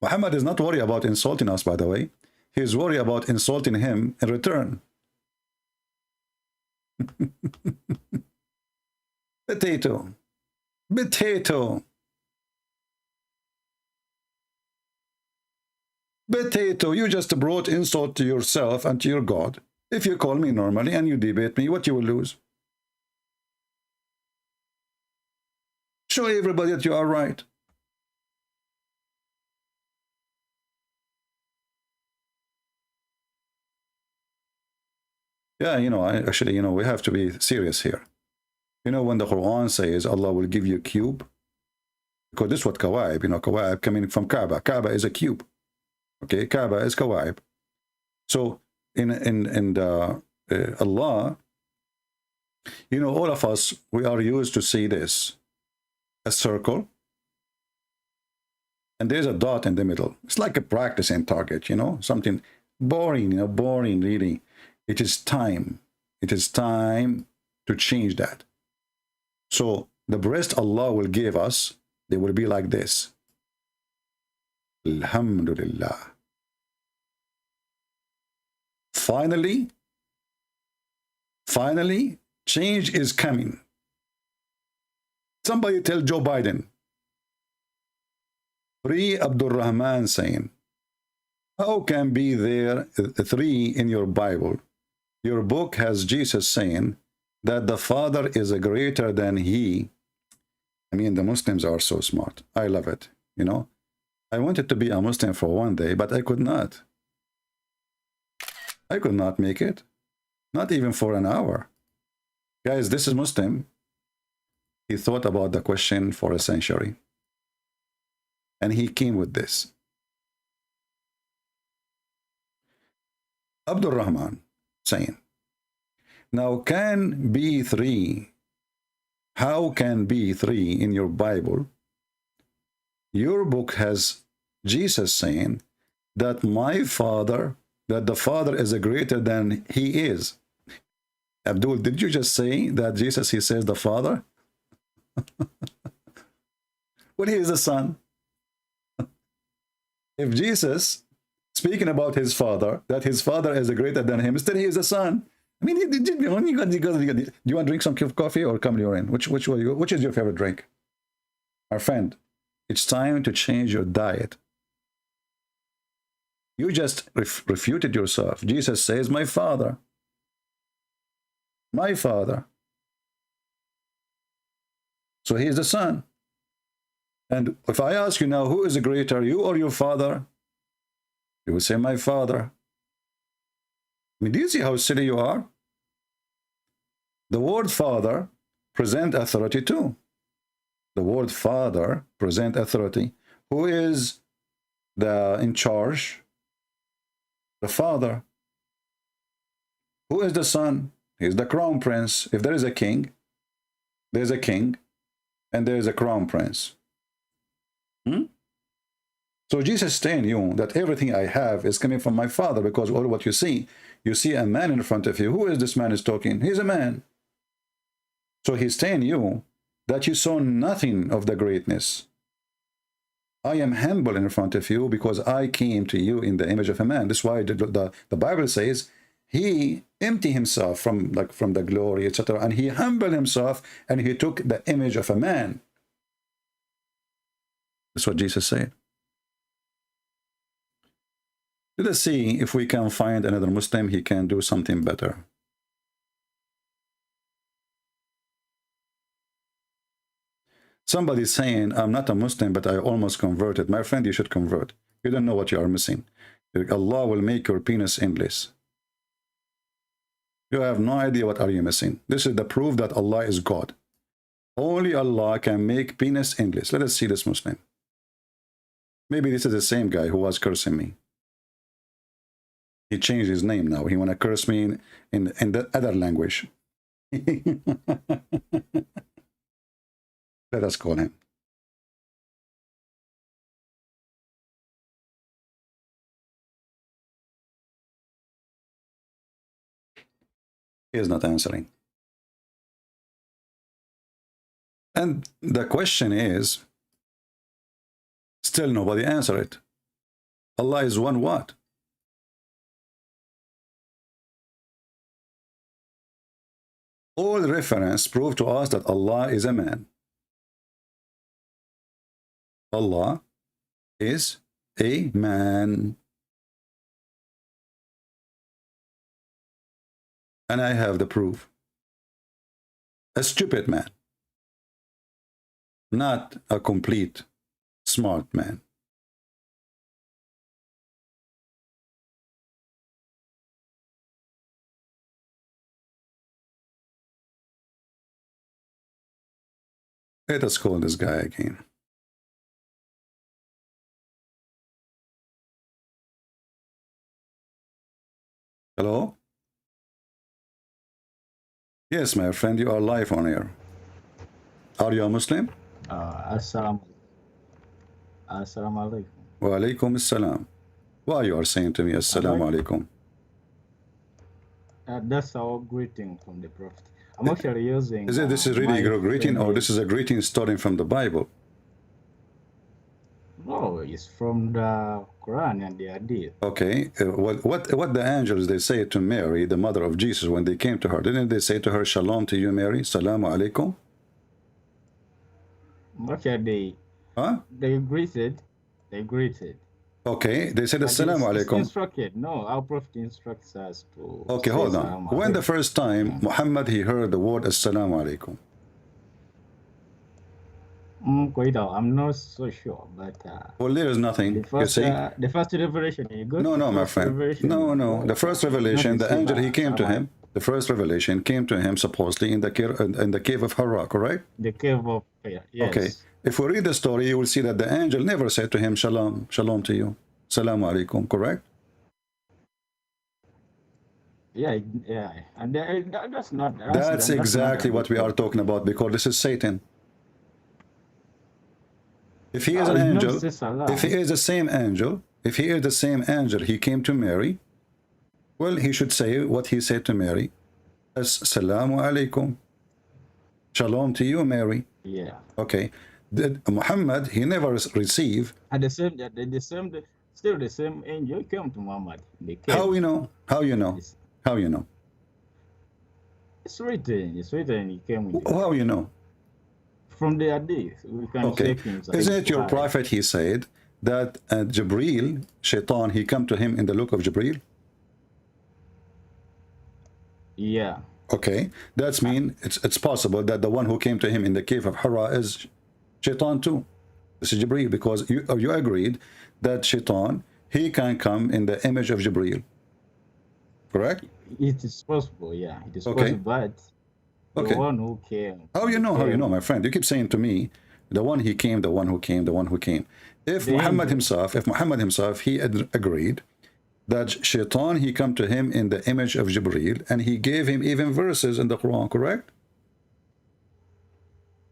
Muhammad is not worried about insulting us, by the way. He is worried about insulting him in return. Potato. Potato. Potato. You just brought insult to yourself and to your God. If you call me normally and you debate me, what you will lose? Show everybody that you are right. Yeah, we have to be serious here. You know, when the Quran says Allah will give you a cube, because this is what Kawaib, Kawaib coming from Kaaba. Kaaba is a cube. Okay, Kaaba is Kawaib. So in Allah, all of us, we are used to see this. A circle. And there's a dot in the middle. It's like a practicing target, something boring, boring really. It is time. It is time to change that. So the breast Allah will give us, they will be like this. Alhamdulillah. Finally, change is coming. Somebody tell Joe Biden. Free Abdul Rahman saying, how can be there 3 in your Bible? Your book has Jesus saying that the Father is greater than he. I mean, the Muslims are so smart. I love it. I wanted to be a Muslim for one day, but I could not. I could not make it. Not even for an hour. Guys, this is Muslim. He thought about the question for a century. And he came with this. Abdul Rahman saying, now can be 3? How can be 3 in your Bible? Your book has Jesus saying that the Father is greater than he is. Abdul, did you just say that Jesus, he says the Father? Well, he is the Son. If Jesus, speaking about his Father, that his Father is greater than him, still he is the Son. I mean, do you want to drink some coffee or come urine? Which is your favorite drink? Our friend, it's time to change your diet. You just refuted yourself. Jesus says, my Father. My Father. So he is the Son. And if I ask you now, who is greater, you or your Father? You will say, my Father. I mean, do you see how silly you are? The word Father present authority too. The word Father present authority. Who is in charge? The Father. Who is the Son? He is the crown prince. If there is a king, there's a king, and there is a crown prince. So Jesus is telling you that everything I have is coming from my Father, because all what you see a man in front of you. Who is this man is talking? He's a man. So he's telling you that you saw nothing of the greatness. I am humble in front of you because I came to you in the image of a man. That's why the Bible says he emptied himself from the glory, etc. And he humbled himself and he took the image of a man. That's what Jesus said. Let us see if we can find another Muslim, he can do something better. Somebody's saying, I'm not a Muslim, but I almost converted. My friend, you should convert. You don't know what you are missing. Allah will make your penis endless. You have no idea what are you missing. This is the proof that Allah is God. Only Allah can make penis endless. Let us see this Muslim. Maybe this is the same guy who was cursing me. He changed his name now. He want to curse me in the other language. Let us call him. He is not answering. And the question is, still nobody answered it. Allah is one what? All reference prove to us that Allah is a man. Allah is a man. And I have the proof. A stupid man. Not a complete smart man. Let us call this guy again. Hello? Yes, my friend, you are live on air. Are you a Muslim? Assalamu alaikum. Wa alaikum assalam. Why you are saying to me assalamu alaikum? That's our greeting from the Prophet. I'm actually using... This is really a greeting, or this is a greeting stolen from the Bible? No, it's from the Quran and the Hadith. Okay, what the angels, they say to Mary, the mother of Jesus, when they came to her, didn't they say to her, Shalom to you, Mary, Salamu alaikum? Okay, they greeted. Okay, they said Assalamu alaikum. Instructed. No, our Prophet instructs us to... Okay, hold on. When the first time Muhammad, he heard the word Assalamu alaikum? I'm not so sure, but... well, there is nothing. The first revelation, you go No, my friend. No. The first revelation, the angel, he came to him. The first revelation came to him supposedly in the cave of Hira, correct? The cave of Hira, yes. Okay. If we read the story, you will see that the angel never said to him, Shalom to you. Salamu alaikum, correct? Yeah. And that's not... That's exactly what we are talking about, because this is Satan. If he is an angel, if he is the same angel, he came to Mary, well, he should say what he said to Mary. Assalamu alaikum. Shalom to you, Mary. Yeah. Okay. Muhammad, he never received. And still the same angel came to Muhammad. How you know? How you know? It's written. He came with How you know? From the Hadith, we can check him. Isn't it your prophet, he said, that Jibreel, Shaitan, he come to him in the look of Jibreel? Yeah. Okay, that's mean it's possible that the one who came to him in the cave of Hira is Shaitan too. This is Jibreel, because you agreed that Shaitan, he can come in the image of Jibreel. Correct? It is possible, yeah. It is Okay. possible, but Okay. the one who came. How you know? How you know, my friend? You keep saying to me, the one he came, the one who came, the one who came. If The Muhammad angel. himself, he agreed that Shaitan, he come to him in the image of Jibreel, and he gave him even verses in the Quran, correct?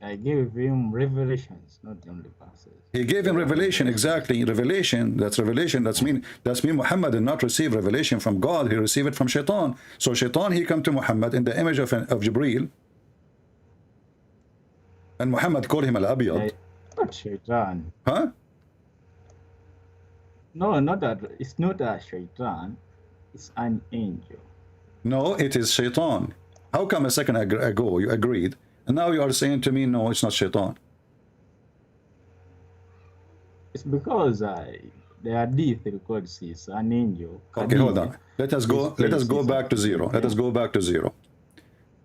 I gave him revelations, not only verses. He gave him revelation, exactly. Revelation, that's mean Muhammad did not receive revelation from God, he received it from Shaitan. So Shaitan, he come to Muhammad in the image of Jibreel, and Muhammad called him Al-Abiyad. Not Shaitan. Huh? No, not that. It's not a Shaitan. It's an angel. No, it is Shaitan. How come a second ago you agreed, and now you are saying to me, no, it's not Shaitan? It's because the hadith records is an angel. Okay, hold on. Let us go back to zero. Let us go back to zero.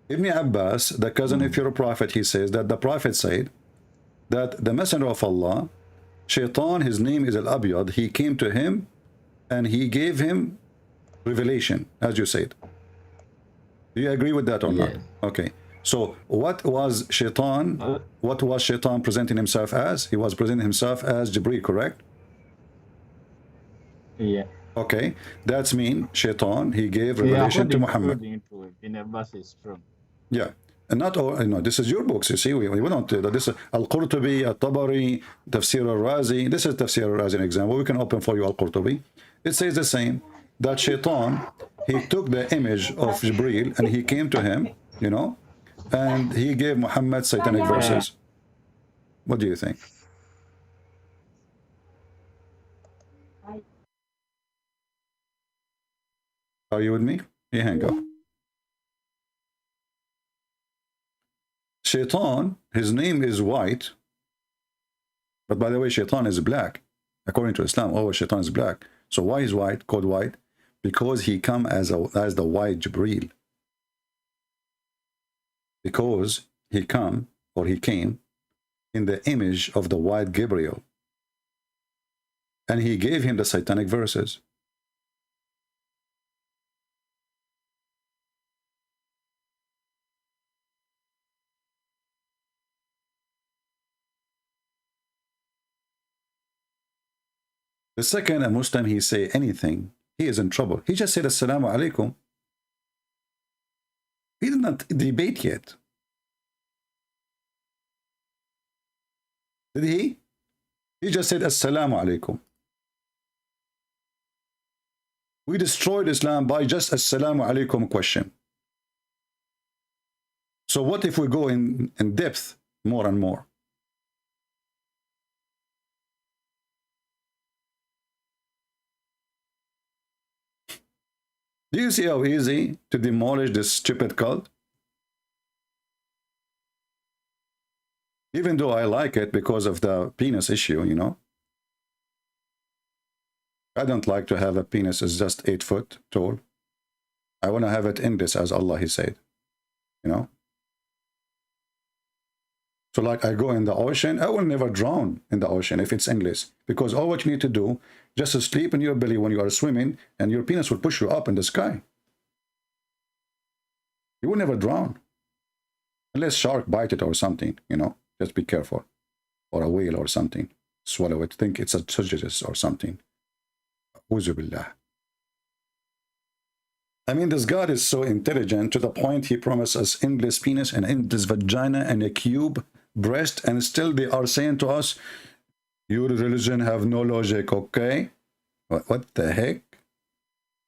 Ibn Abbas, the cousin of your prophet, he says that the prophet said that the messenger of Allah, Shaitan, his name is Al-Abiyad, he came to him and he gave him revelation, as you said. Do you agree with that or not? Yes. Okay. So what was Shaitan presenting himself as? He was presenting himself as Jibreel, correct? Yeah. Okay. That's mean Shaitan, he gave revelation to Muhammad. In a verse is true. Yeah. And not all, this is your books, you see. We don't do that. This is Al-Qurtubi, Al-Tabari, Tafsir Al-Razi. This is Tafsir Al-Razi, an example. We can open for you Al-Qurtubi. It says the same, that Shaitan, he took the image of Jibreel and he came to him, and he gave Muhammad satanic verses. What do you think? Are you with me? You hang up. Shaitan, his name is white, but by the way, Shaitan is black. According to Islam, always Shaitan is black. So why is white called white? Because he come as the white Jibreel. Because he came in the image of the white Gabriel, and he gave him the satanic verses. The second a Muslim he say anything, he is in trouble. He just said Assalamu alaikum. He did not debate yet. Did he? He just said Assalamu alaikum. We destroyed Islam by just Assalamu alaikum question. So what if we go in depth more and more? Do you see how easy to demolish this stupid cult? Even though I like it because of the penis issue, I don't like to have a penis that's just 8 foot tall. I want to have it endless, as Allah, he said. So like I go in the ocean, I will never drown in the ocean if it's endless. Because all what you need to do, just to sleep in your belly when you are swimming, and your penis will push you up in the sky. You will never drown. Unless shark bite it or something, just be careful. Or a whale or something. Swallow it, think it's a sujagus or something. Uzu billah. I mean, this God is so intelligent to the point he promised us endless penis and endless vagina and a cube breast, and still they are saying to us, your religion have no logic, okay? What the heck?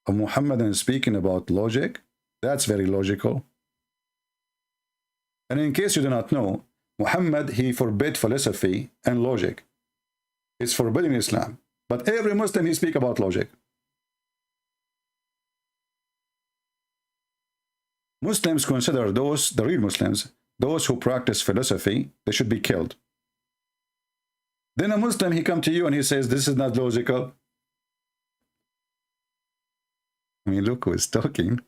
A Muhammadan speaking about logic? That's very logical. And in case you do not know, Muhammad, he forbid philosophy and logic. It's forbidden in Islam. But every Muslim, he speak about logic. Muslims consider the real Muslims, those who practice philosophy, they should be killed. Then a Muslim, he come to you and he says, this is not logical. I mean, look who is talking.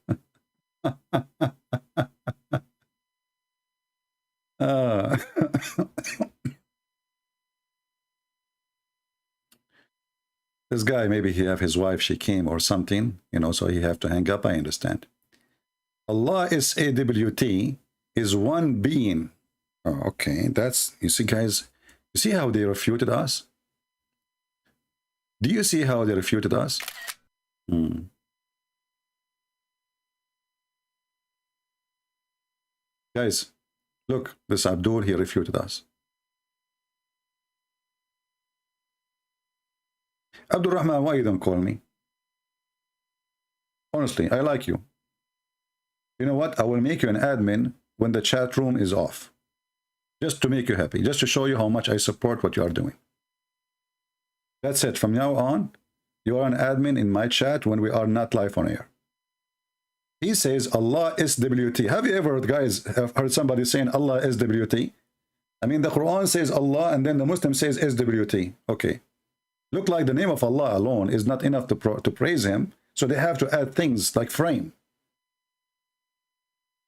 This guy, maybe he have his wife, she came or something, you know, so he have to hang up. I understand. Allah is AWT, is one being. Oh, okay, that's, you see, guys, you see how they refuted us? Do you see how they refuted us? Guys, look, this Abdul, he refuted us. Abdul Rahman, why you don't call me? Honestly, I like you. You know what? I will make you an admin when the chat room is off. Just to make you happy. Just to show you how much I support what you are doing. That's it. From now on, you are an admin in my chat when we are not live on air. He says Allah is WT. Have you ever, guys, have heard somebody saying Allah is WT? I mean, the Quran says Allah and then the Muslim says SWT. Okay. Look like the name of Allah alone is not enough to praise him. So they have to add things like frame.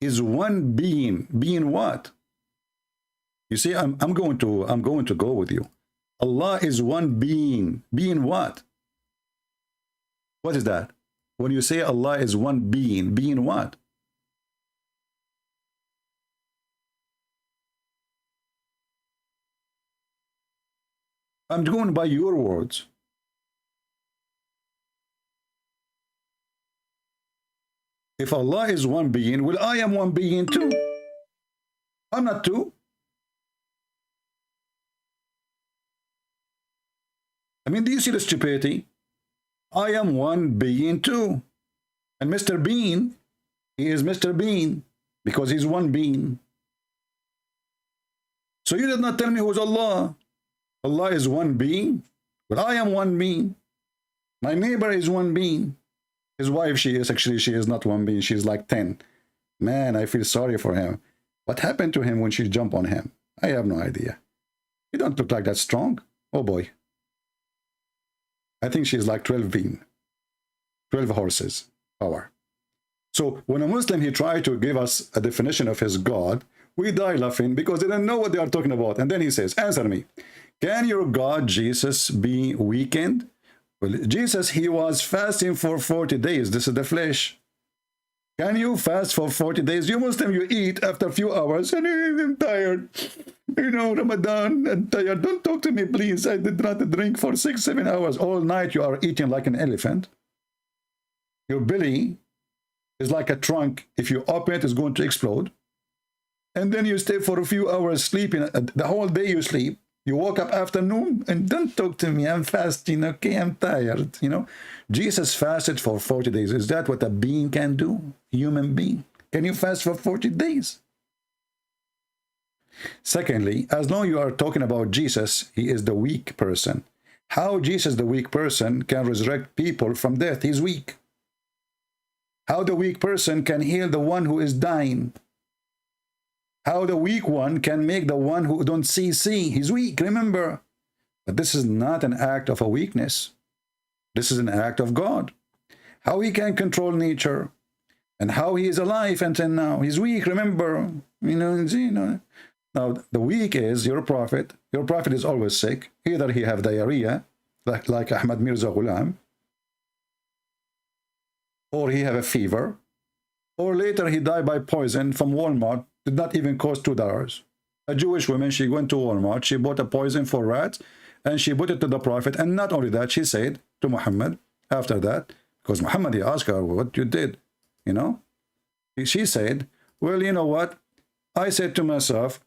Is one being. Being what? You see, I'm going to go with you. Allah is one being. Being what? What is that? When you say Allah is one being, being what? I'm going by your words. If Allah is one being, well, I am one being too. I'm not two. I mean, do you see the stupidity? I am one being too. And Mr. Bean, he is Mr. Bean because he's one being. So you did not tell me who's Allah. Allah is one being, but I am one being. My neighbor is one being. His wife, she is not one being. She's like 10. Man, I feel sorry for him. What happened to him when she jumped on him? I have no idea. He don't look like that strong. Oh boy. I think she's like 12 being. 12 horses power. So when a Muslim, he tried to give us a definition of his God, we die laughing because they don't know what they are talking about. And then he says, answer me. Can your God, Jesus, be weakened? Well, Jesus, he was fasting for 40 days. This is the flesh. Can you fast for 40 days? You Muslim, you eat after a few hours. And I'm tired. You know, Ramadan, I'm tired. Don't talk to me, please. I did not drink for 6-7 hours. All night you are eating like an elephant. Your belly is like a trunk. If you open it, it's going to explode. And then you stay for a few hours sleeping. The whole day you sleep. You woke up afternoon and don't talk to me. I'm fasting. Okay, I'm tired. You know, Jesus fasted for 40 days. Is that what a being can do? Human being. Can you fast for 40 days? Secondly, as long as you are talking about Jesus, he is the weak person. How Jesus, the weak person, can resurrect people from death? He's weak. How the weak person can heal the one who is dying? How the weak one can make the one who don't see. He's weak, remember. But this is not an act of a weakness. This is an act of God. How he can control nature and how he is alive until now. He's weak, remember. You know. Now, the weak is your prophet. Your prophet is always sick. Either he have diarrhea, like Ahmed Mirza Ghulam, or he have a fever, or later he died by poison from Walmart. Did not even cost $2. A Jewish woman, she went to Walmart, she bought a poison for rats, and she put it to the prophet. And not only that, she said to Muhammad, after that, because Muhammad, he asked her what you did, you know. She said, well, you know what? I said to myself,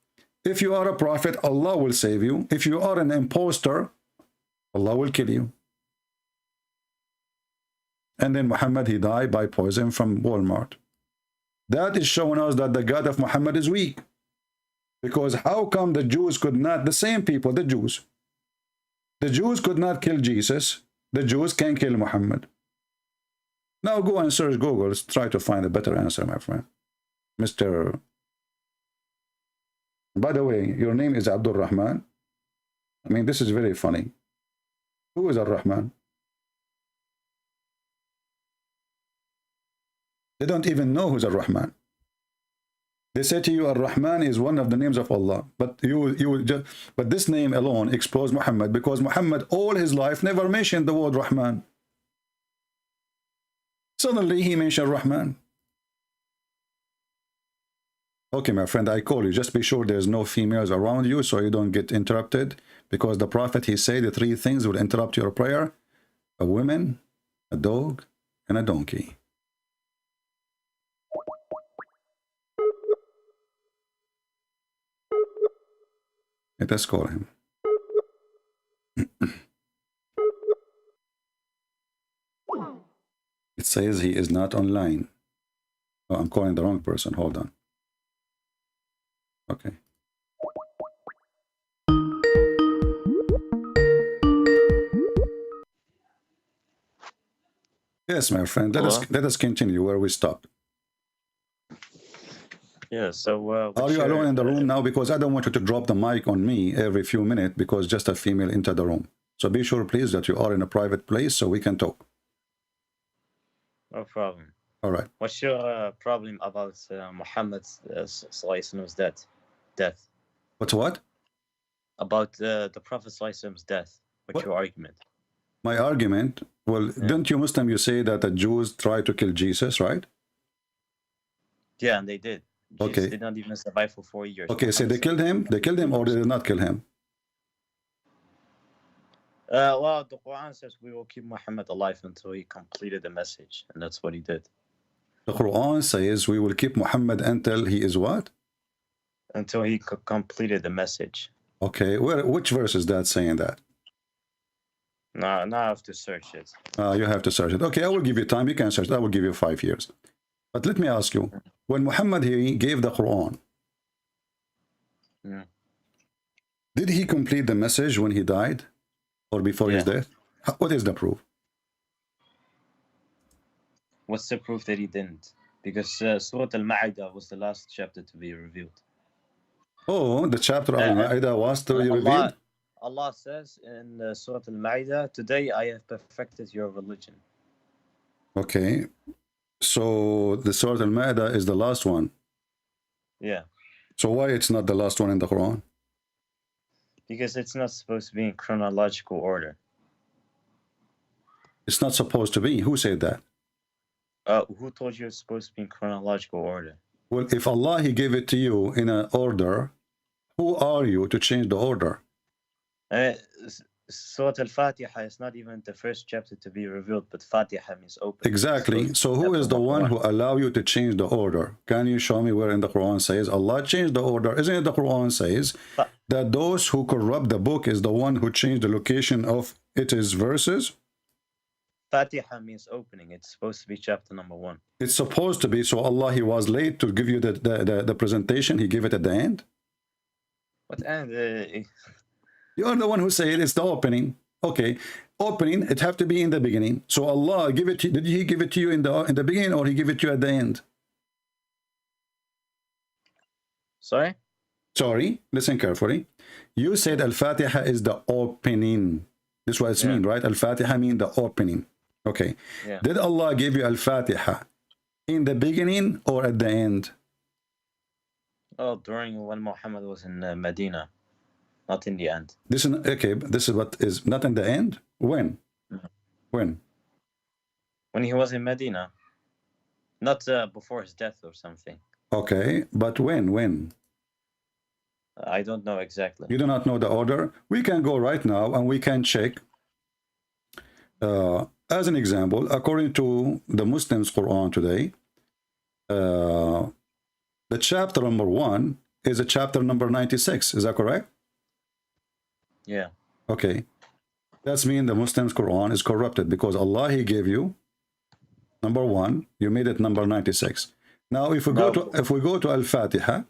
if you are a prophet, Allah will save you. If you are an imposter, Allah will kill you. And then Muhammad, he died by poison from Walmart. That is showing us that the God of Muhammad is weak. Because how come the Jews could not, the same people, the Jews could not kill Jesus. The Jews can kill Muhammad. Now go and search Google. Try to find a better answer, my friend. Mr. By the way, your name is Abdul Rahman. I mean, this is very funny. Who is Ar-Rahman? They don't even know who's Ar-Rahman. They say to you, Ar-Rahman is one of the names of Allah, but but this name alone exposed Muhammad, because Muhammad all his life never mentioned the word Rahman. Suddenly he mentioned Rahman. Okay, my friend, I call you. Just be sure there's no females around you so you don't get interrupted, because the Prophet, he said the 3 things will interrupt your prayer: a woman, a dog, and a donkey. Let us call him. It says he is not online. Oh, I'm calling the wrong person. Hold on. Okay. Yes, my friend. Let us continue where we stopped. Yeah, so... Are you alone in the room now? Because I don't want you to drop the mic on me every few minutes because just a female entered the room. So be sure, please, that you are in a private place so we can talk. No problem. All right. What's your problem about Muhammad's death? What's what? About the Prophet's death. What's your argument? My argument? Well, don't you Muslim, you say that the Jews tried to kill Jesus, right? Yeah, and they did. Jesus Okay. did not even survive for 4 years. Okay, so they killed him? They killed him or they did not kill him? Well, the Quran says we will keep Muhammad alive until he completed the message, and that's what he did. The Quran says we will keep Muhammad until he is what? Until he completed the message. Okay, which verse is that saying that? No, now I have to search it. You have to search it. Okay, I will give you time. You can search it. I will give you 5 years. But let me ask you, when Muhammad he gave the Quran, did he complete the message when he died or before his death? What is the proof? What's the proof that he didn't? Because Surah Al-Ma'idah was the last chapter to be revealed. Oh, the chapter of Al-Ma'idah was to be revealed? Allah says in Surah Al-Ma'idah, today I have perfected your religion. Okay. So the Surah Al-Ma'idah is the last one. Yeah. So why it's not the last one in the Quran? Because it's not supposed to be in chronological order. It's not supposed to be. Who said that? Who told you it's supposed to be in chronological order? Well, if Allah he gave it to you in an order, who are you to change the order? Surah Al-Fatiha is not even the first chapter to be revealed, but Fatiha means open. Exactly. So who is the one who allow you to change the order? Can you show me where in the Quran says Allah changed the order? Isn't it the Quran says that those who corrupt the book is the one who changed the location of its verses? Fatiha means opening. It's supposed to be chapter number 1. It's supposed to be. So Allah, he was late to give you the presentation. He gave it at the end. What end? You're the one who said it's the opening. Okay, opening, it have to be in the beginning. So Allah give it to you. Did he give it to you in the beginning or he give it to you at the end? Sorry? Sorry, listen carefully. You said Al-Fatiha is the opening. This is what it means, right? Al-Fatiha means the opening. Okay. Yeah. Did Allah give you Al-Fatiha in the beginning or at the end? Oh, during when Muhammad was in Medina. Not in the end. This is okay. This is what is not in the end. When? When? When he was in Medina, not before his death or something. Okay, but when? When? I don't know exactly. You do not know the order. We can go right now and we can check. As an example, according to the Muslims' Quran today, the chapter number 1 is a chapter number 96. Is that correct? Yeah. Okay. That's mean the Muslims' Quran is corrupted because Allah he gave you number 1, you made it number 96. Now if we go to Al-Fatiha,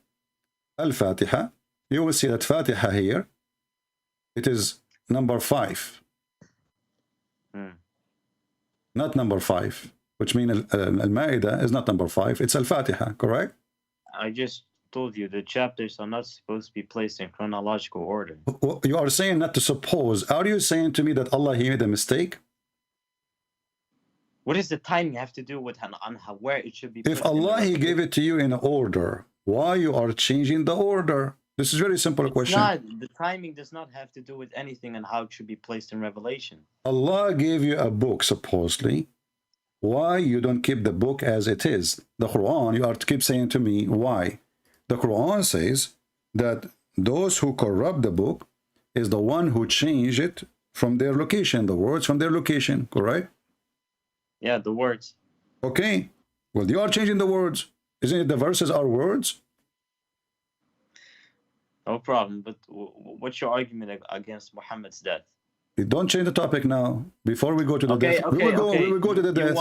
you will see that Fatiha here, it is number 5. Not number 5, which means Al-Ma'idah is not number 5, it's Al-Fatiha, correct? I just told you the chapters are not supposed to be placed in chronological order. You are saying not to suppose. Are you saying to me that Allah, he made a mistake? What does the timing have to do with on how, where it should be? If Allah, he gave it to you in order, why you are changing the order? This is very simple question. The timing does not have to do with anything and how it should be placed in Revelation. Allah gave you a book, supposedly. Why you don't keep the book as it is? The Quran, you are to keep saying to me, why? The Quran says that those who corrupt the book is the one who change it from their location, the words from their location, correct? Yeah, the words. Okay. Well, you are changing the words. Isn't it the verses are words? No problem. But what's your argument against Muhammad's death? Don't change the topic now. Before we go to the death. We will go to the death.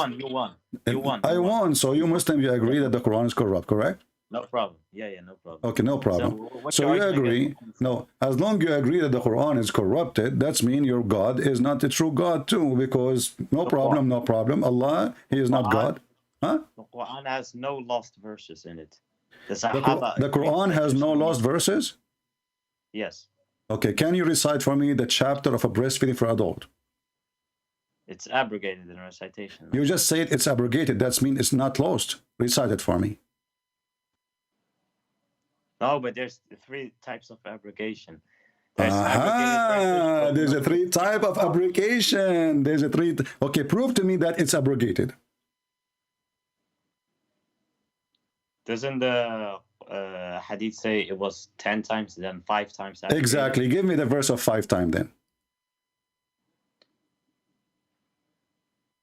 You won. I won. So you Muslim, you agree that the Quran is corrupt, correct? No problem. Yeah, no problem. Okay, no problem. So you agree? No, as long you agree that the Quran is corrupted, that's mean your God is not the true God too, because no problem. Allah, he is not God. Huh? The Quran has no lost verses in it. The Quran has no lost verses? Yes. Okay, can you recite for me the chapter of a breastfeeding for adult? It's abrogated in recitation. You just said it's abrogated. That means it's not lost. Recite it for me. No, but there's 3 types of abrogation. There's a 3 type of abrogation. There's a 3. Okay, prove to me that it's abrogated. Doesn't the hadith say it was 10 times, then 5 times? Abrogated? Exactly. Give me the verse of 5 times then.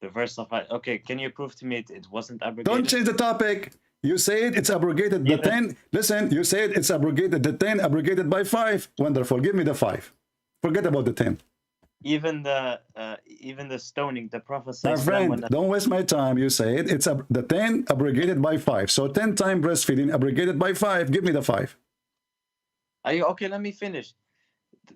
The verse of 5. Okay, can you prove to me it wasn't abrogated? Don't change the topic. You said it's abrogated. The 10. Listen, you said it's abrogated. The 10 abrogated by 5. Wonderful. Give me the 5. Forget about the 10. Even the stoning, the Prophet says. My friend, don't waste my time. You said it's the 10 abrogated by 5. So 10 times breastfeeding abrogated by 5. Give me the 5. Are you okay? Let me finish.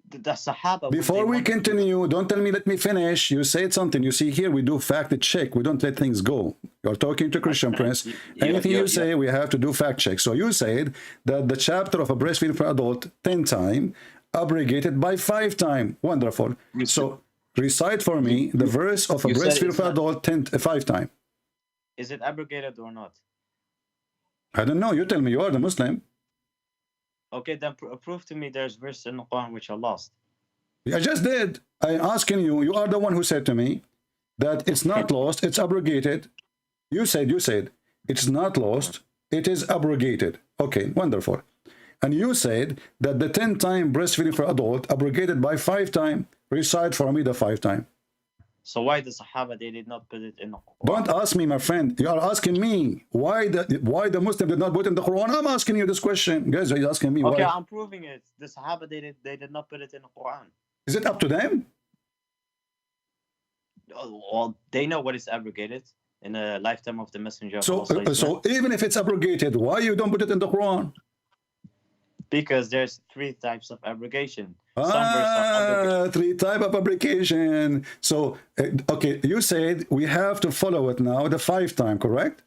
The Sahaba. Before we continue, don't tell me let me finish. You said something. You see here, we do fact check. We don't let things go. You're talking to Christian Prince. Anything you say, we have to do fact check. So you said that the chapter of a breastfeeding for adult 10 times, abrogated by 5 times. Wonderful. So recite for me the verse of a breastfeeding for adult 5 times. Is it abrogated or not? I don't know. You tell me. You are the Muslim. Okay, then prove to me there's verse in the Quran which are lost. I just did. I'm asking you. You are the one who said to me that it's not lost. It's abrogated. You said it's not lost. It is abrogated. Okay, wonderful. And you said that the 10 times breastfeeding for adult abrogated by 5 times. Recite for me the 5 times. So why the Sahaba, they did not put it in the Quran? Don't ask me, my friend. You are asking me why the Muslim did not put it in the Quran. I'm asking you this question. Guys, are you asking me why? Okay, I'm proving it. The Sahaba, they did not put it in the Quran. Is it up to them? Well, they know what is abrogated in the lifetime of the Messenger of Allah. So even if it's abrogated, why you don't put it in the Quran? Because there's 3 types of abrogation. 3 types of abrogation. So, okay, you said we have to follow it now, the 5 times, correct?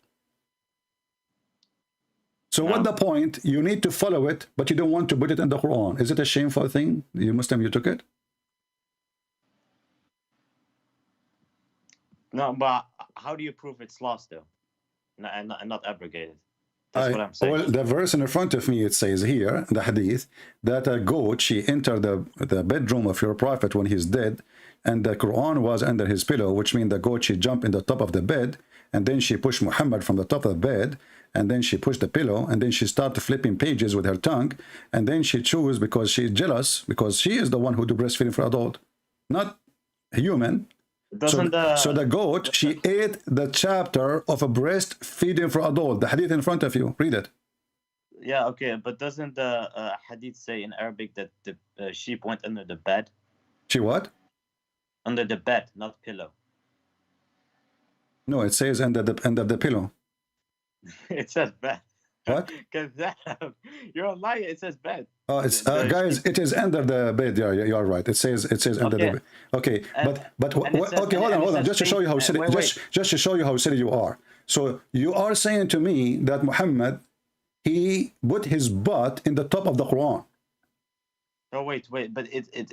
So what the point? You need to follow it, but you don't want to put it in the Quran. Is it a shameful thing? You Muslim, you took it? No, but how do you prove it's lost, though? And not abrogated? That's what I'm saying. Well, the verse in front of me, it says here, the hadith, that a goat, she entered the bedroom of your prophet when he's dead, and the Quran was under his pillow, which means the goat, she jumped in the top of the bed, and then she pushed Muhammad from the top of the bed, and then she pushed the pillow, and then she started flipping pages with her tongue, and then she chose, because she's jealous, because she is the one who do breastfeeding for adult, not human. So the goat, she ate the chapter of a breastfeeding for adult. The hadith in front of you. Read it. Yeah, okay, but doesn't the hadith say in Arabic that the sheep went under the bed? She what? Under the bed, not pillow. No, it says under the pillow. It says bed. What? You're a liar. It says bed. Oh, it's guys. It is under the bed. Yeah, you are right. It says under the bed. Okay, but okay. Hold on. Just to show you how silly. Just to show you how silly you are. So you are saying to me that Muhammad, he put his butt in the top of the Quran. Oh wait, but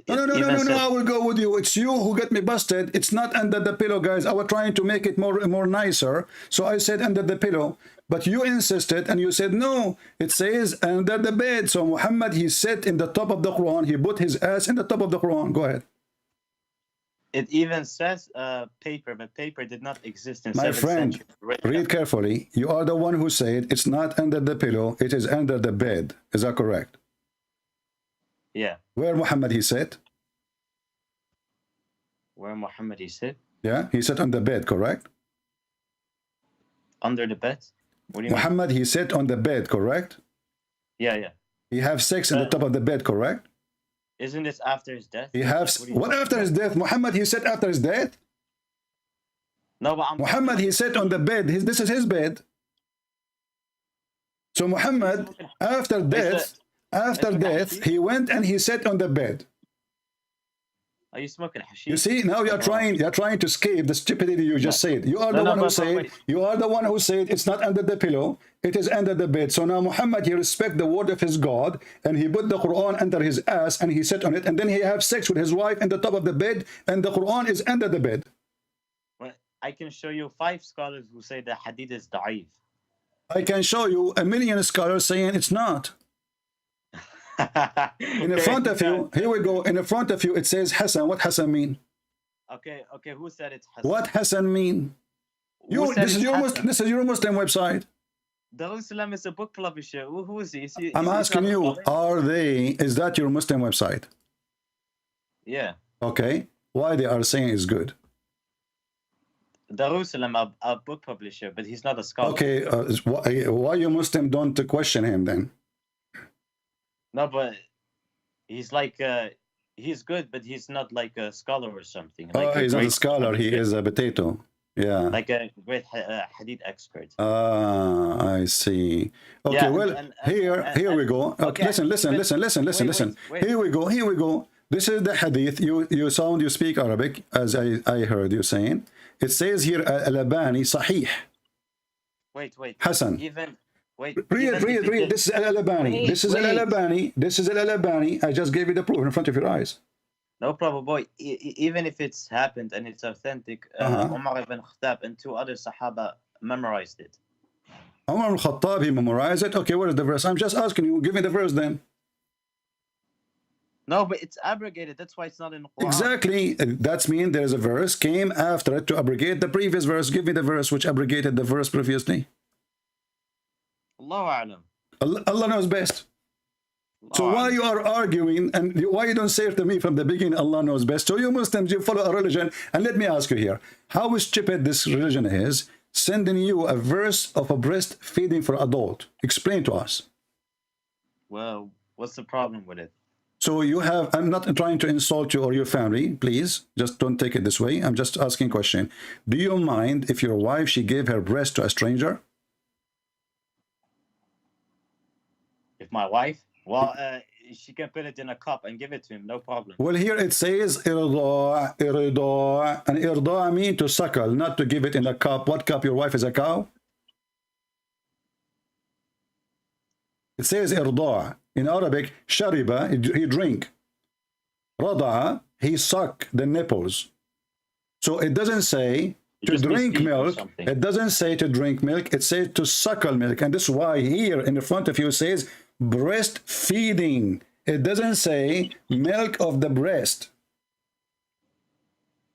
No, I will go with you. It's you who get me busted. It's not under the pillow, guys. I was trying to make it more nicer. So I said under the pillow, but you insisted and you said no. It says under the bed. So Muhammad, he sat in the top of the Quran. He put his ass in the top of the Quran. Go ahead. It even says paper, but paper did not exist in My 7th friend, century. read carefully. You are the one who said it's not under the pillow. It is under the bed. Is that correct? Yeah. Where Muhammad he sat? Where Muhammad he sit? Yeah, he sat on the bed, correct? Under the bed? What do you Muhammad he sat on the bed, correct? mean? Yeah. He have sex in the top of the bed, correct? Isn't this after his death? He have what after his death? Muhammad he sat after his death? No, but Muhammad he sat on the bed. This is his bed. So Muhammad after death, he went and he sat on the bed. Are you smoking hashish? You see, now you're trying to escape the stupidity you just said. You are the one who said, you are the one who said it's not under the pillow, it is under the bed. So now Muhammad, he respect the word of his God, and he put the Quran under his ass, and he sat on it, and then he have sex with his wife in the top of the bed, and the Quran is under the bed. Well, I can show you 5 scholars who say the hadith is da'if. I can show you a million scholars saying it's not. In front of you, here we go. In front of you, it says Hassan. What Hassan mean? Okay. Who said it's Hassan? What Hassan mean? This is your Muslim website. Darussalam is a book publisher. Who is he? I'm asking you, is that your Muslim website? Yeah. Okay. Why they are saying it's good? Darussalam, a book publisher, but he's not a scholar. Okay. Why you Muslim don't question him then? No, but he's like he's good, but he's not like a scholar or something. Like he's not a scholar. He is a potato. Yeah. Like a great hadith expert. I see. Okay. Yeah, well, here we go. Okay. Listen. Wait. Here we go. This is the hadith. You speak Arabic, as I heard you saying. It says here Al-Albani Sahih. Wait. Hassan. Read. This is Al-Albani. This is Al-Albani. I just gave you the proof in front of your eyes. No problem, boy. Even if it's happened and it's authentic, Umar ibn Khattab and 2 other Sahaba memorized it. Umar ibn Khattab, he memorized it. Okay, where is the verse? I'm just asking you. Give me the verse then. No, but it's abrogated. That's why it's not in the Quran. Exactly. That means there's a verse came after it to abrogate the previous verse. Give me the verse which abrogated the verse previously. Allahu Allah knows best. So why you are arguing and why you don't say it to me from the beginning, Allah knows best? So you Muslims, you follow a religion. And let me ask you here, how stupid this religion is, sending you a verse of a breastfeeding for adult. Explain to us. Well, what's the problem with it? So you have, I'm not trying to insult you or your family, please. Just don't take it this way. I'm just asking a question. Do you mind if your wife, she gave her breast to a stranger? If my wife? Well, she can put it in a cup and give it to him, no problem. Well, here it says irda', and irda' mean to suckle, not to give it in a cup. What cup? Your wife is a cow? It says irda'. In Arabic, shariba, he drink. Rada'a, he suck the nipples. So it doesn't say to drink milk. It doesn't say to drink milk. It says to suckle milk. And this is why here in the front of you says breastfeeding. It doesn't say milk of the breast.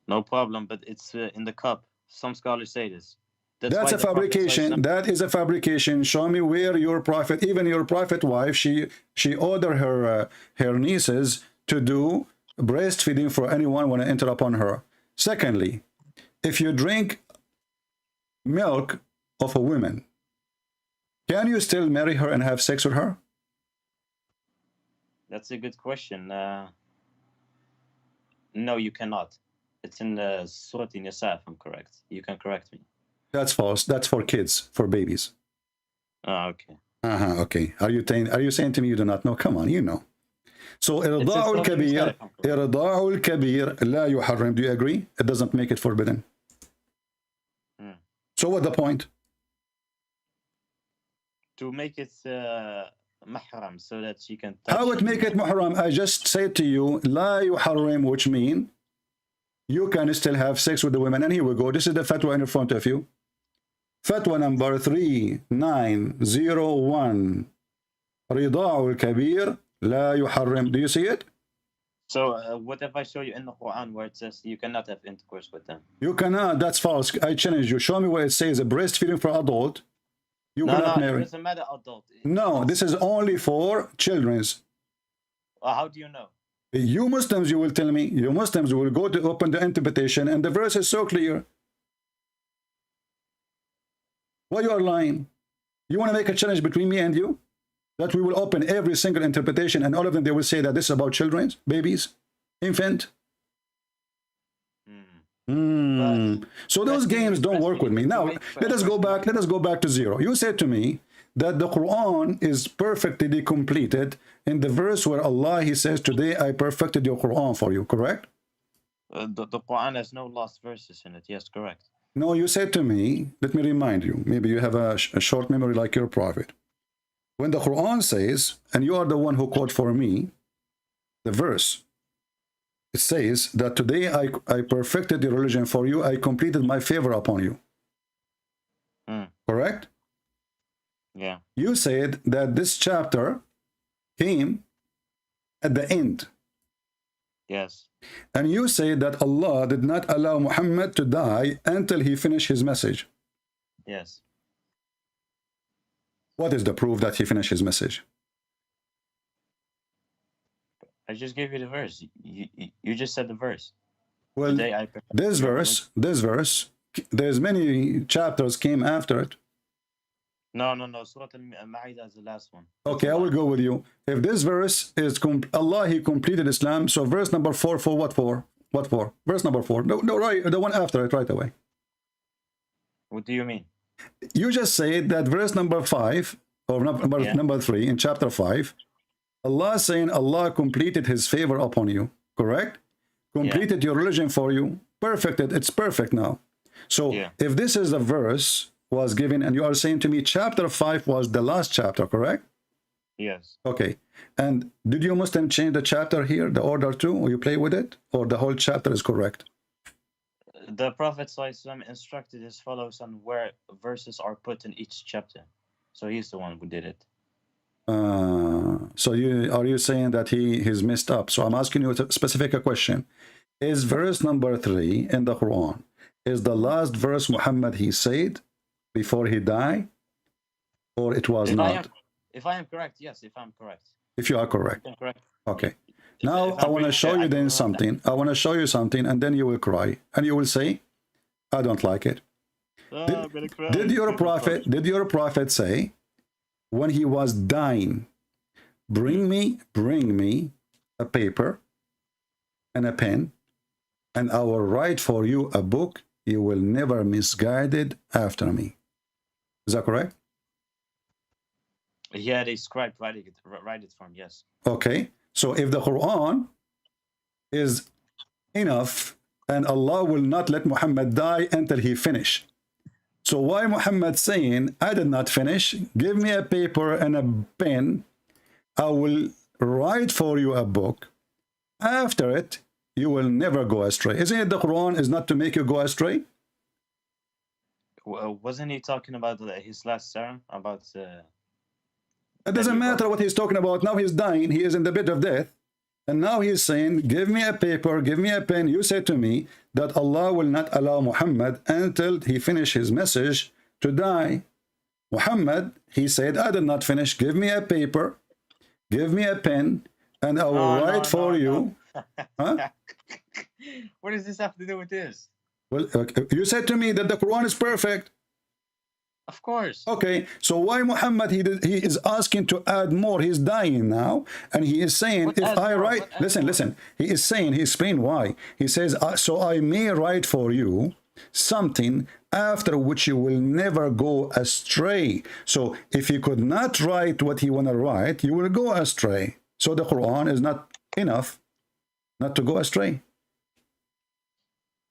No problem, but it's in the cup. Some scholars say this. That's a fabrication. That is a fabrication. Show me where your prophet, even your prophet wife, she ordered her nieces to do breastfeeding for anyone when I enter upon her. Secondly, if you drink milk of a woman, can you still marry her and have sex with her? That's a good question. No, you cannot. It's in the Surah Nisa, if I'm correct. You can correct me. That's false. That's for kids, for babies. Oh, okay. Okay. Are you saying to me you do not know? Come on, you know. So irda'ul kabir la yuharrim. Do you agree? It doesn't make it forbidden. So what's the point? To make it mahram, so that she can touch. How would make it muharram? I just said to you, la yuharrim, which mean you can still have sex with the women. And here we go. This is the fatwa in front of you. Fatwa number 3901. Rida'u al-kabir la yuharrim. Do you see it? So what if I show you in the Quran where it says you cannot have intercourse with them? You cannot. That's false. I challenge you. Show me where it says a breastfeeding for adult. You cannot marry. It doesn't matter adult. No, this is only for children's. How do you know? You Muslims, you will tell me. You Muslims will go to open the interpretation, and the verse is so clear. Why you are lying? You want to make a challenge between me and you? That we will open every single interpretation, and all of them, they will say that this is about children, babies, infant. So those games don't work with me. Now, let us go back to zero. You said to me that the Quran is perfectly completed in the verse where Allah, he says, today I perfected your Quran for you, correct? The Quran has no lost verses in it. Yes, correct. No, you said to me, let me remind you, maybe you have a short memory like your prophet. When the Quran says, and you are the one who quote for me, the verse, it says that today I perfected the religion for you, I completed my favor upon you. Correct? Yeah. You said that this chapter came at the end. Yes. And you say that Allah did not allow Muhammad to die until he finished his message. Yes. What is the proof that he finished his message? I just gave you the verse. You just said the verse. Well, this verse, there's many chapters came after it. No. Surah Al-Ma'idah is the last one. Okay, I will go with you. If this verse is Allah, he completed Islam. So verse number 4 for what for? What for? Verse number 4. No, right, the one after it right away. What do you mean? You just said that verse number 5 or number 3 in chapter 5, Allah saying Allah completed his favor upon you, correct? Completed your religion for you, perfected. It's perfect now. So if this is the verse was given, and you are saying to me chapter 5 was the last chapter, correct? Yes. Okay. And did you Muslim change the chapter here, the order too, or you play with it, or the whole chapter is correct? The Prophet ﷺ instructed his followers on where verses are put in each chapter. So he's the one who did it. So are you saying that he's messed up? So I'm asking you a specific question. Is verse number 3 in the Quran is the last verse Muhammad he said before he died, or it was not? If I am correct, yes. If I'm correct. If you are correct. I'm correct. Okay. Now I want to show you then something. I want to show you something, and then you will cry, and you will say, "I don't like it." Did your prophet say, when he was dying, bring me a paper and a pen, and I will write for you a book. You will never misguided after me. Is that correct? Yeah, they scribe write it for him. Yes. Okay. So if the Quran is enough, and Allah will not let Muhammad die until he finish. So why Muhammad saying, I did not finish, give me a paper and a pen, I will write for you a book. After it, you will never go astray. Isn't it the Quran is not to make you go astray? Wasn't he talking about his last sermon? About... It doesn't matter what he's talking about. Now he's dying. He is in the bed of death. And now he's saying, give me a paper, give me a pen. You said to me that Allah will not allow Muhammad until he finish his message to die. Muhammad, he said, I did not finish. Give me a paper, give me a pen, and I will write for you. Huh? What does this have to do with this? Well, you said to me that the Quran is perfect. Of course. Okay, so why Muhammad, he is asking to add more? He's dying now, and he is saying, if I write, listen, he is saying, he explained why. He says, so I may write for you something after which you will never go astray. So if you could not write what he want to write, you will go astray. So the Quran is not enough not to go astray.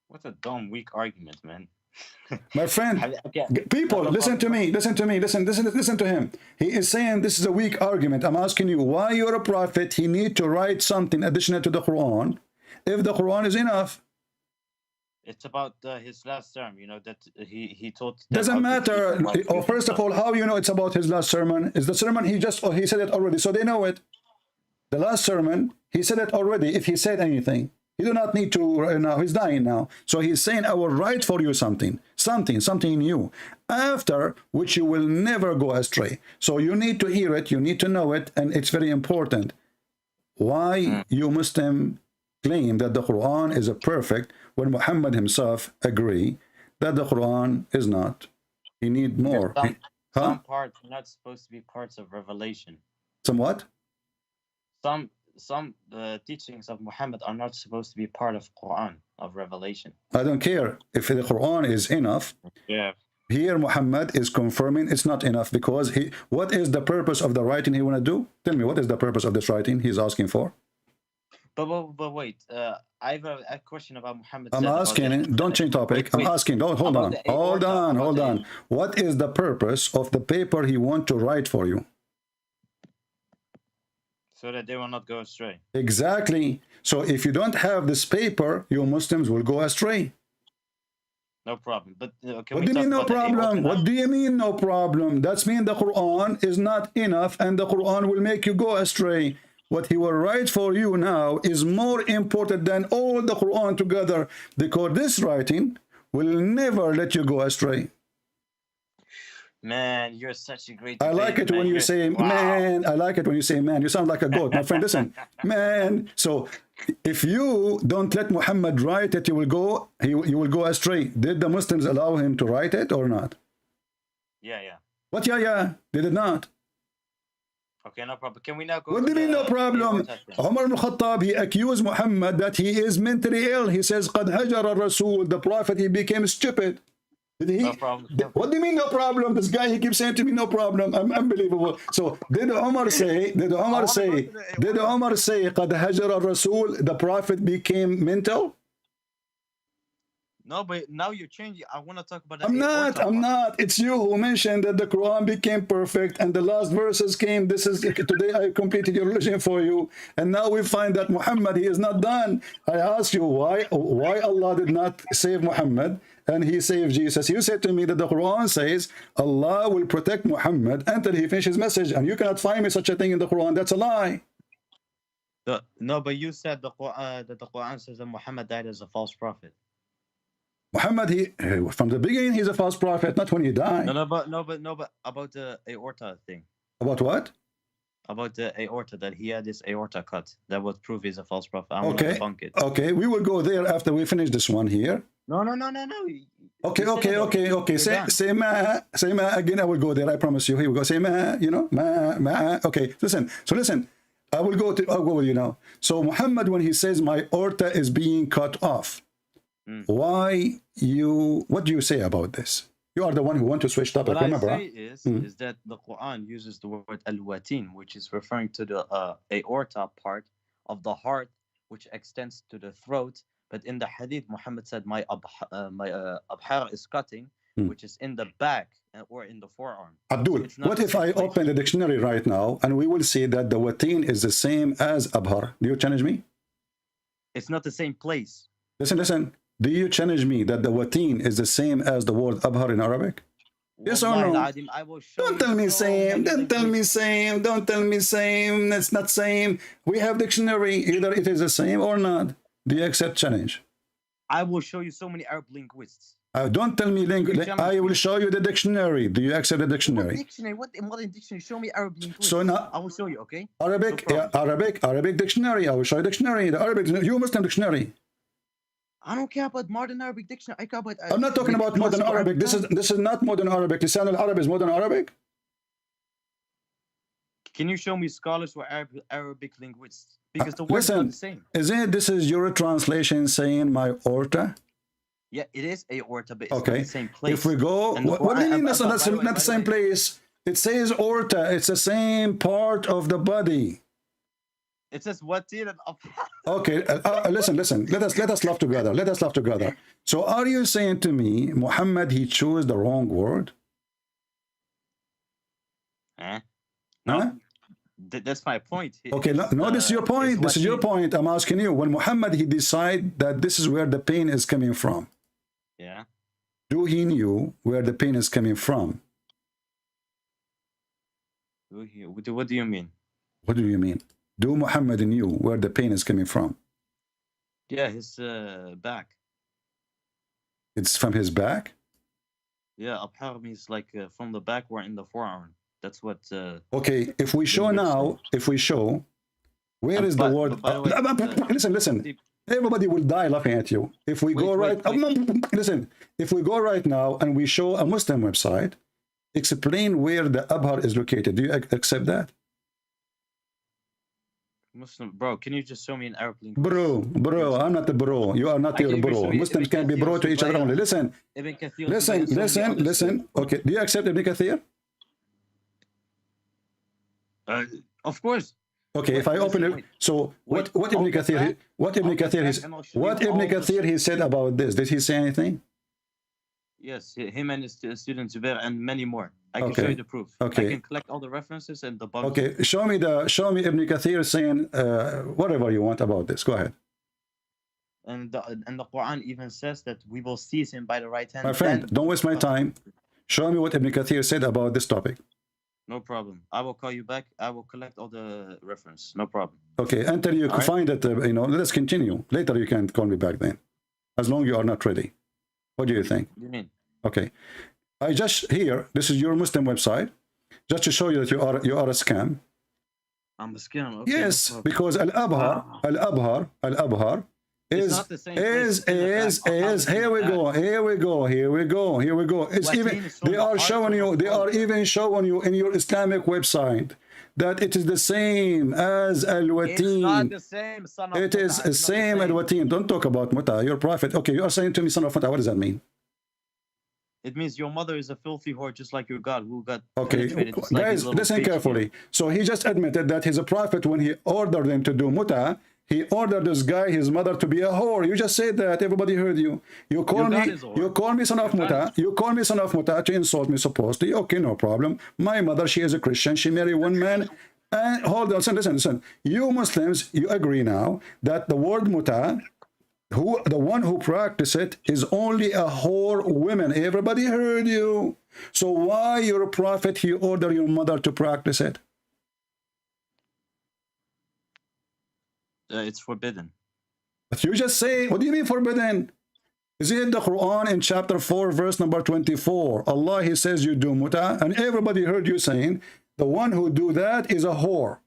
What a dumb, weak argument, man. My friend, Okay. people, listen to me, listen to him. He is saying this is a weak argument. I'm asking you, why you're a prophet, he need to write something additional to the Quran if the Quran is enough? It's about his last term, you know, that he taught. Doesn't matter. Oh, first of all, how you know it's about his last sermon? Is the sermon he said it already, so they know it. The last sermon, he said it already. If he said anything, he do not need to. Now he's dying now, so he's saying, "I will write for you something new, after which you will never go astray." So you need to hear it, you need to know it, and it's very important. Why you Muslim claim that the Quran is a perfect when Muhammad himself agree that the Quran is not? He need more. Some parts are not supposed to be parts of revelation. Somewhat. Some teachings of Muhammad are not supposed to be part of Quran, of revelation. I don't care if the Quran is enough. Yeah. Here Muhammad is confirming it's not enough, because what is the purpose of the writing he want to do? Tell me, what is the purpose of this writing he's asking for? But wait, I have a question about Muhammad. I'm asking, don't change topic. I'm asking, hold on. What is the purpose of the paper he want to write for you? So that they will not go astray. Exactly. So if you don't have this paper, you Muslims will go astray. No problem. But what do you mean no problem? What do you mean no problem? That's mean the Quran is not enough, and the Quran will make you go astray. What he will write for you now is more important than all the Quran together, because this writing will never let you go astray. Man, you're such a great I like it when you say man. I like it when you say man. You sound like a goat, my friend. Listen, man. So if you don't let Muhammad write it, you will go astray. Did the Muslims allow him to write it or not? Yeah. What? Yeah. They did not. Okay, no problem. Can we now go? What do you mean no problem? Umar ibn Khattab, he accused Muhammad that he is mentally ill. He says, "Qad hajara Rasul." The prophet, he became stupid. Did he? No problem. What do you mean no problem? This guy, he keeps saying to me no problem. I'm unbelievable. So did Umar say "Qad hajara Rasul," the prophet became mental? No, but now you're changing. I want to talk about that. I'm not. It's you who mentioned that the Quran became perfect and the last verses came. This is today I completed your religion for you, and now we find that Muhammad, he is not done. I ask you why Allah did not save Muhammad and he saved Jesus. You said to me that the Quran says Allah will protect Muhammad until he finishes his message, and you cannot find me such a thing in the Quran. That's a lie. No, but you said that the Quran says that Muhammad died as a false prophet. Muhammad, from the beginning, he's a false prophet, not when he died. No, but about the aorta thing. About what? About the aorta, that he had this aorta cut. That would prove he's a false prophet. I want to debunk it. Okay, we will go there after we finish this one here. No. Okay. Say ma again. I will go there. I promise you. Here we go. Say ma. You know ma. Okay. Listen. I will go with you now. So Muhammad, when he says my aorta is being cut off, what do you say about this? You are the one who want to switch topic. Remember? What I say is that the Quran uses the word al-watin, which is referring to the aorta part of the heart, which extends to the throat. But in the hadith, Muhammad said, my abhar is cutting, which is in the back or in the forearm. Abdul, what if I open the dictionary right now and we will see that the watin is the same as abhar? Do you challenge me? It's not the same place. Listen. Do you challenge me that the watin is the same as the word abhar in Arabic? Yes or no? I will show Don't tell me same. Don't tell me same. It's not same. We have dictionary. Either it is the same or not. Do you accept challenge? I will show you so many Arab linguists. Don't tell me I will show you the dictionary. Do you accept the dictionary? What dictionary? What modern dictionary? Show me Arab linguists. So now I will show you. Okay. Arabic dictionary. I will show you dictionary. The Arabic. You Muslim dictionary. I don't care about modern Arabic dictionary. I care about. I'm not talking about modern Arabic. This is not modern Arabic. Lisan al-Arab is modern Arabic. Can you show me scholars who are Arabic linguists? Because the words are the same. Isn't this is your translation saying my aorta? Yeah, it is aorta, but it's not the same place. If we go, what do you mean that's not the same place? It says aorta. It's the same part of the body. It says watin and Okay, listen. Let us love together. Let us love together. So, are you saying to me, Muhammad, he chose the wrong word? No, Huh? that's my point. Okay, no, this is your point. This is your point. I'm asking you. When Muhammad he decide that this is where the pain is coming from, Yeah. do he knew where the pain is coming from? What do you mean? What do you mean? Do Muhammad knew where the pain is coming from? Yeah, his back. It's from his back? Yeah, abhar means like from the back or in the forearm. That's what. Okay, if we show now, where is the word? Listen. Everybody will die laughing at you. If we go right, listen. If we go right now and we show a Muslim website, explain where the abhar is located. Do you accept that? Muslim, bro, can you just show me an Arab link? Bro, I'm not the bro. You are not your bro. Muslims can be bro to each other only. Listen. Okay, do you accept Ibn Kathir? Of course. Okay, if I open it, so what Ibn Kathir he said about this? Did he say anything? Yes, him and his student Zubair and many more. I can show you the proof. Okay. I can collect all the references and the bugs. Okay, show me Ibn Kathir saying whatever you want about this. Go ahead. And the Quran even says that we will seize him by the right hand. My friend, don't waste my time. Show me what Ibn Kathir said about this topic. No problem. I will call you back. I will collect all the reference. No problem. Okay, until you can find it, let us continue. Later you can call me back then. As long as you are not ready. What do you think? What do you mean? Okay. I just here, this is your Muslim website, just to show you that you are a scam. I'm a scam. Okay, yes, because al-abhar is here we go. It's even they are even showing you in your Islamic website that it is the same as al-watin. It's not the same, son of It is the same al-watin. Don't talk about muta, your prophet. Okay, you are saying to me son of muta. What does that mean? It means your mother is a filthy whore, just like your God, who got okay. Guys, listen carefully. So he just admitted that he's a prophet when he ordered them to do muta. He ordered this guy, his mother, to be a whore. You just said that. Everybody heard you. You call me son of muta. You call me son of muta to insult me supposedly. Okay, no problem. My mother, she is a Christian. She married one man. And hold on, listen. You Muslims, you agree now that the word muta, the one who practice it is only a whore woman. Everybody heard you. So why your prophet, he ordered your mother to practice it? It's forbidden. But you just say, what do you mean forbidden? Is it in the Quran in chapter 4, verse number 24? Allah, he says you do muta, and everybody heard you saying, the one who do that is a whore.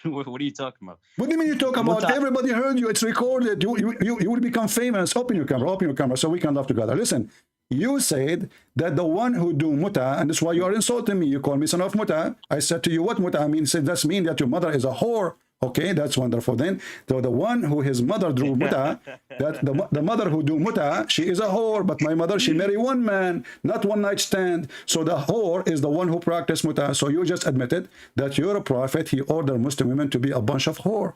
What are you talking about? What do you mean you talk about? Everybody heard you. It's recorded. You will become famous. Open your camera so we can laugh together. Listen, you said that the one who do muta, and that's why you are insulting me. You call me son of muta. I said to you, what muta means? Said that's mean that your mother is a whore. Okay, that's wonderful. Then so the one who his mother drew muta, that the mother who do muta, she is a whore. But my mother, she married one man, not one night stand. So the whore is the one who practiced muta. So you just admitted that you're a prophet. He ordered Muslim women to be a bunch of whore.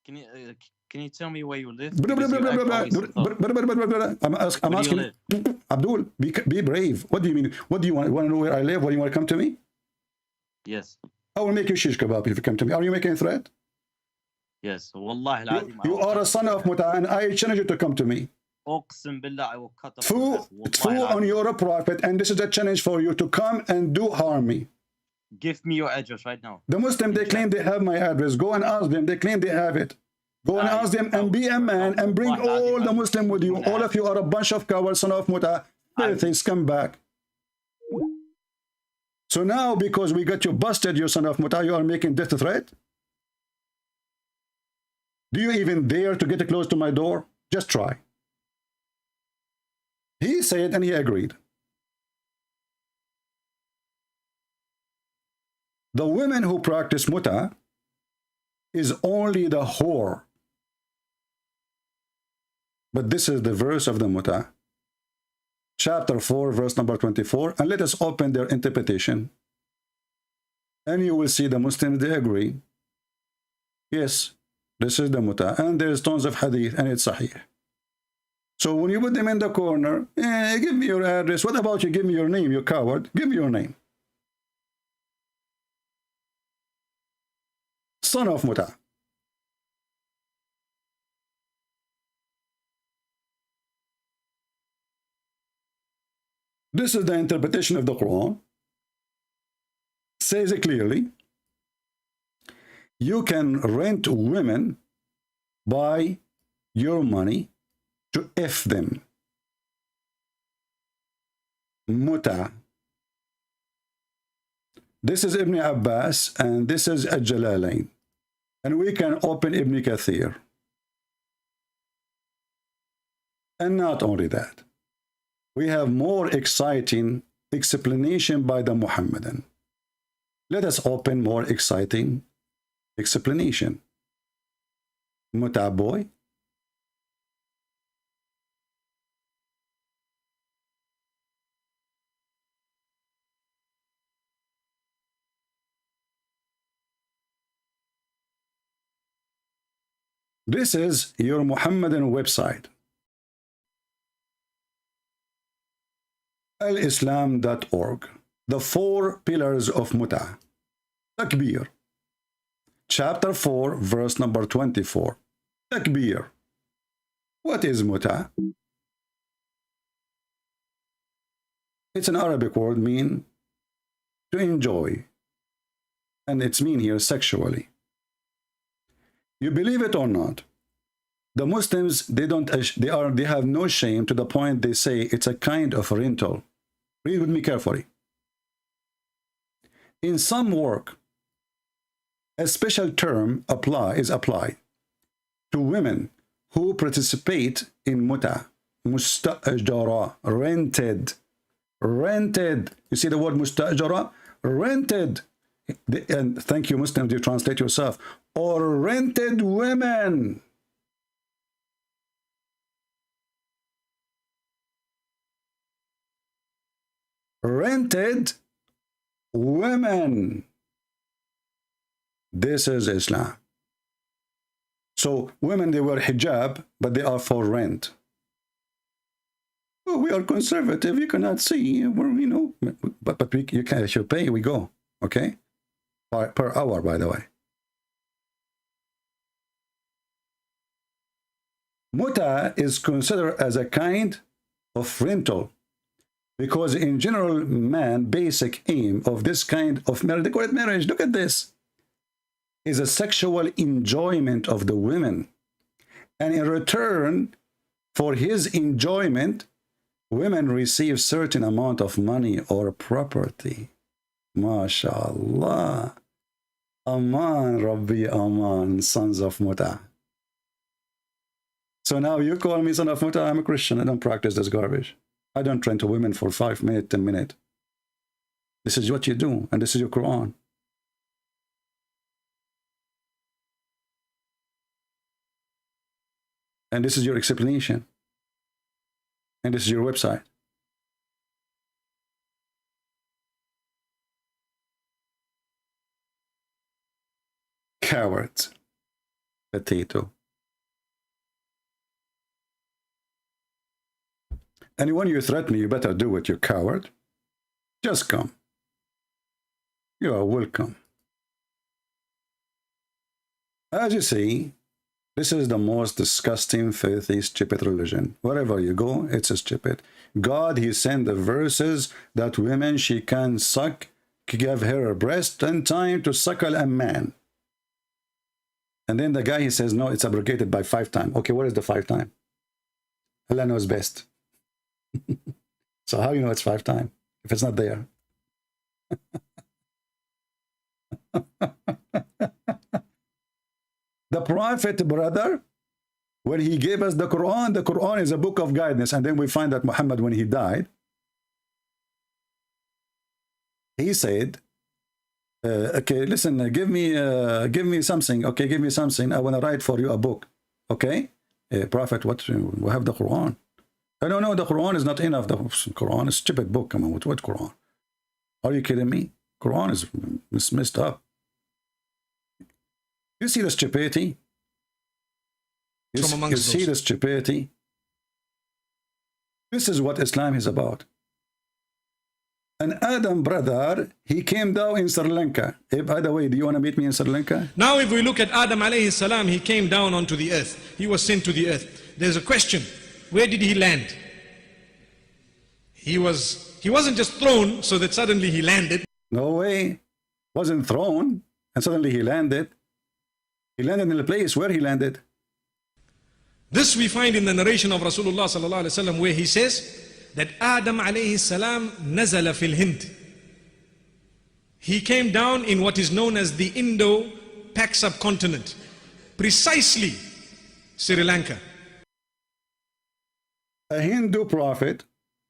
Can you tell me where you live? I'm asking Abdul, be brave. What do you mean? What do you want? Want to know where I live? What do you want to come to me? Yes. I will make you shish kebab if you come to me. Are you making a threat? Yes. Wallahi, you are a son of muta, and I challenge you to come to me. I will cut off Fu on your prophet, and this is a challenge for you to come and do harm me. Give me your address right now. The Muslim, they claim they have my address. Go and ask them. They claim they have it. Go and ask them and be a man and bring all the Muslim with you. All of you are a bunch of cowards, son of muta. Filthy scumbag. So now, because we got you busted, you son of muta, you are making death threat? Do you even dare to get close to my door? Just try. He said and he agreed. The women who practice muta is only the whore. But this is the verse of the muta. Chapter 4, verse number 24. And let us open their interpretation. And you will see the Muslims, they agree. Yes, this is the muta. And there's tons of hadith and it's sahih. So when you put them in the corner, give me your address. What about you? Give me your name, you coward. Give me your name. Son of muta. This is the interpretation of the Quran. Says it clearly. You can rent women by your money to F them. Muta. This is Ibn Abbas and this is Al-Jalalain. And we can open Ibn Kathir. And not only that, we have more exciting explanation by the Muhammadan. Let us open more exciting explanation. Muta boy. This is your Muhammadan website. alislam.org. The 4 pillars of muta. Takbir. Chapter 4, verse number 24. Takbir. What is muta? It's an Arabic word mean to enjoy. And it's mean here sexually. You believe it or not, the Muslims, they have no shame to the point they say it's a kind of rental. Read with me carefully. In some work, a special term is applied to women who participate in muta, mustajara, rented. You see the word mustajara? Rented. And thank you, Muslims, you translate yourself. Or rented women. Rented women. This is Islam. So women, they wear hijab, but they are for rent. Well, we are conservative. You cannot see. We're, but you can. If you pay, we go. Okay, per hour, by the way. Muta is considered as a kind of rental. Because in general, man, basic aim of this kind of marriage, they call it marriage, look at this, is a sexual enjoyment of the women. And in return for his enjoyment, women receive certain amount of money or property. MashaAllah. Aman, Rabbi Aman, sons of muta. So now you call me son of muta, I'm a Christian, I don't practice this garbage. I don't rent to women for 5 minutes, 10 minutes. This is what you do, and this is your Quran. And this is your explanation. And this is your website. Cowards. Potato. And when you threaten me, you better do it, you coward. Just come. You are welcome. As you see, this is the most disgusting, filthy, stupid religion. Wherever you go, it's stupid. God, he sent the verses that women, she can suck, give her a breast and time to suckle a man. And then the guy, he says, no, it's abrogated by 5 times. Okay, what is the 5 times? Allah knows best. So how you know it's 5 times if it's not there? The Prophet, brother, when he gave us the Quran is a book of guidance. And then we find that Muhammad, when he died, he said, okay, listen, give me something. Okay, give me something. I want to write for you a book. Okay, Prophet, what? We have the Quran. No, the Quran is not enough. The Quran is a stupid book. Come on, what Quran? Are you kidding me? Quran is messed up. You see the stupidity? You see the stupidity? This is what Islam is about. And Adam, brother, he came down in Sri Lanka. Hey, by the way, do you want to meet me in Sri Lanka? Now if we look at Adam alayhi salam, he came down onto the earth. He was sent to the earth. There's a question. Where did he land? He wasn't just thrown so that suddenly he landed. No way. Wasn't thrown and suddenly he landed. He landed in the place where he landed. This we find in the narration of Rasulullah sallallahu alaihi wasallam, where he says that Adam alayhi salam nazala fil Hind. He came down in what is known as the Indo-Pak subcontinent, precisely Sri Lanka. A Hindu prophet,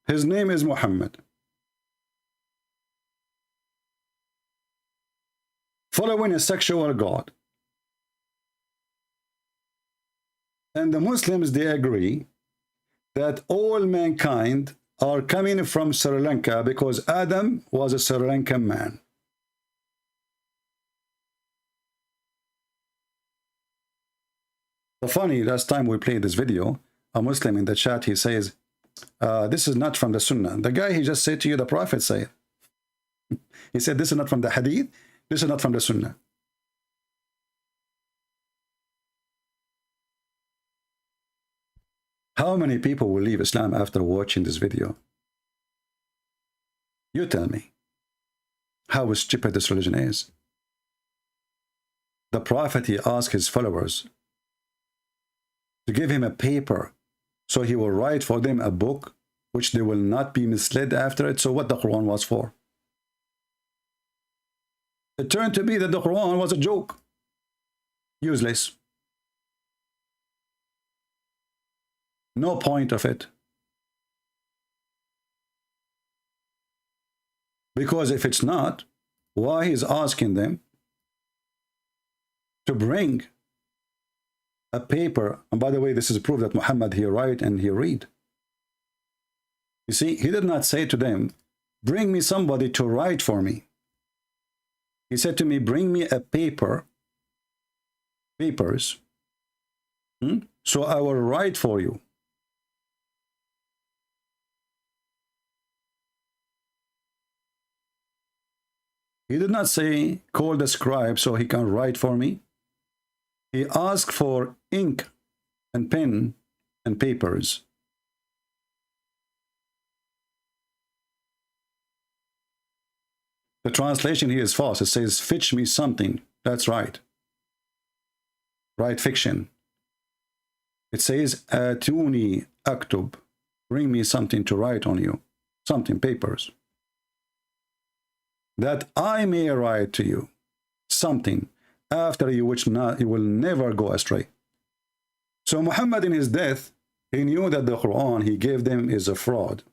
his name is Muhammad, following a sexual god. And the Muslims, they agree that all mankind are coming from Sri Lanka because Adam was a Sri Lankan man. So funny, last time we played this video, a Muslim in the chat, he says, this is not from the Sunnah. The guy, he just said to you, the Prophet said. He said, this is not from the Hadith, this is not from the Sunnah. How many people will leave Islam after watching this video? You tell me how stupid this religion is. The Prophet, he asked his followers to give him a paper so he will write for them a book which they will not be misled after it. So what the Quran was for? It turned to be that the Quran was a joke. Useless. No point of it. Because if it's not, why he's asking them to bring a paper? And by the way, this is proof that Muhammad, he write and he read. You see, he did not say to them, bring me somebody to write for me. He said to me, bring me a papers, so I will write for you. He did not say, call the scribe so he can write for me. He asked for ink and pen and papers. The translation here is false. It says, fetch me something. That's right. Write fiction. It says, atuni aktub. Bring me something to write on you. Something, papers. That I may write to you something after you which you will never go astray. So Muhammad in his death, he knew that the Quran he gave them is a fraud.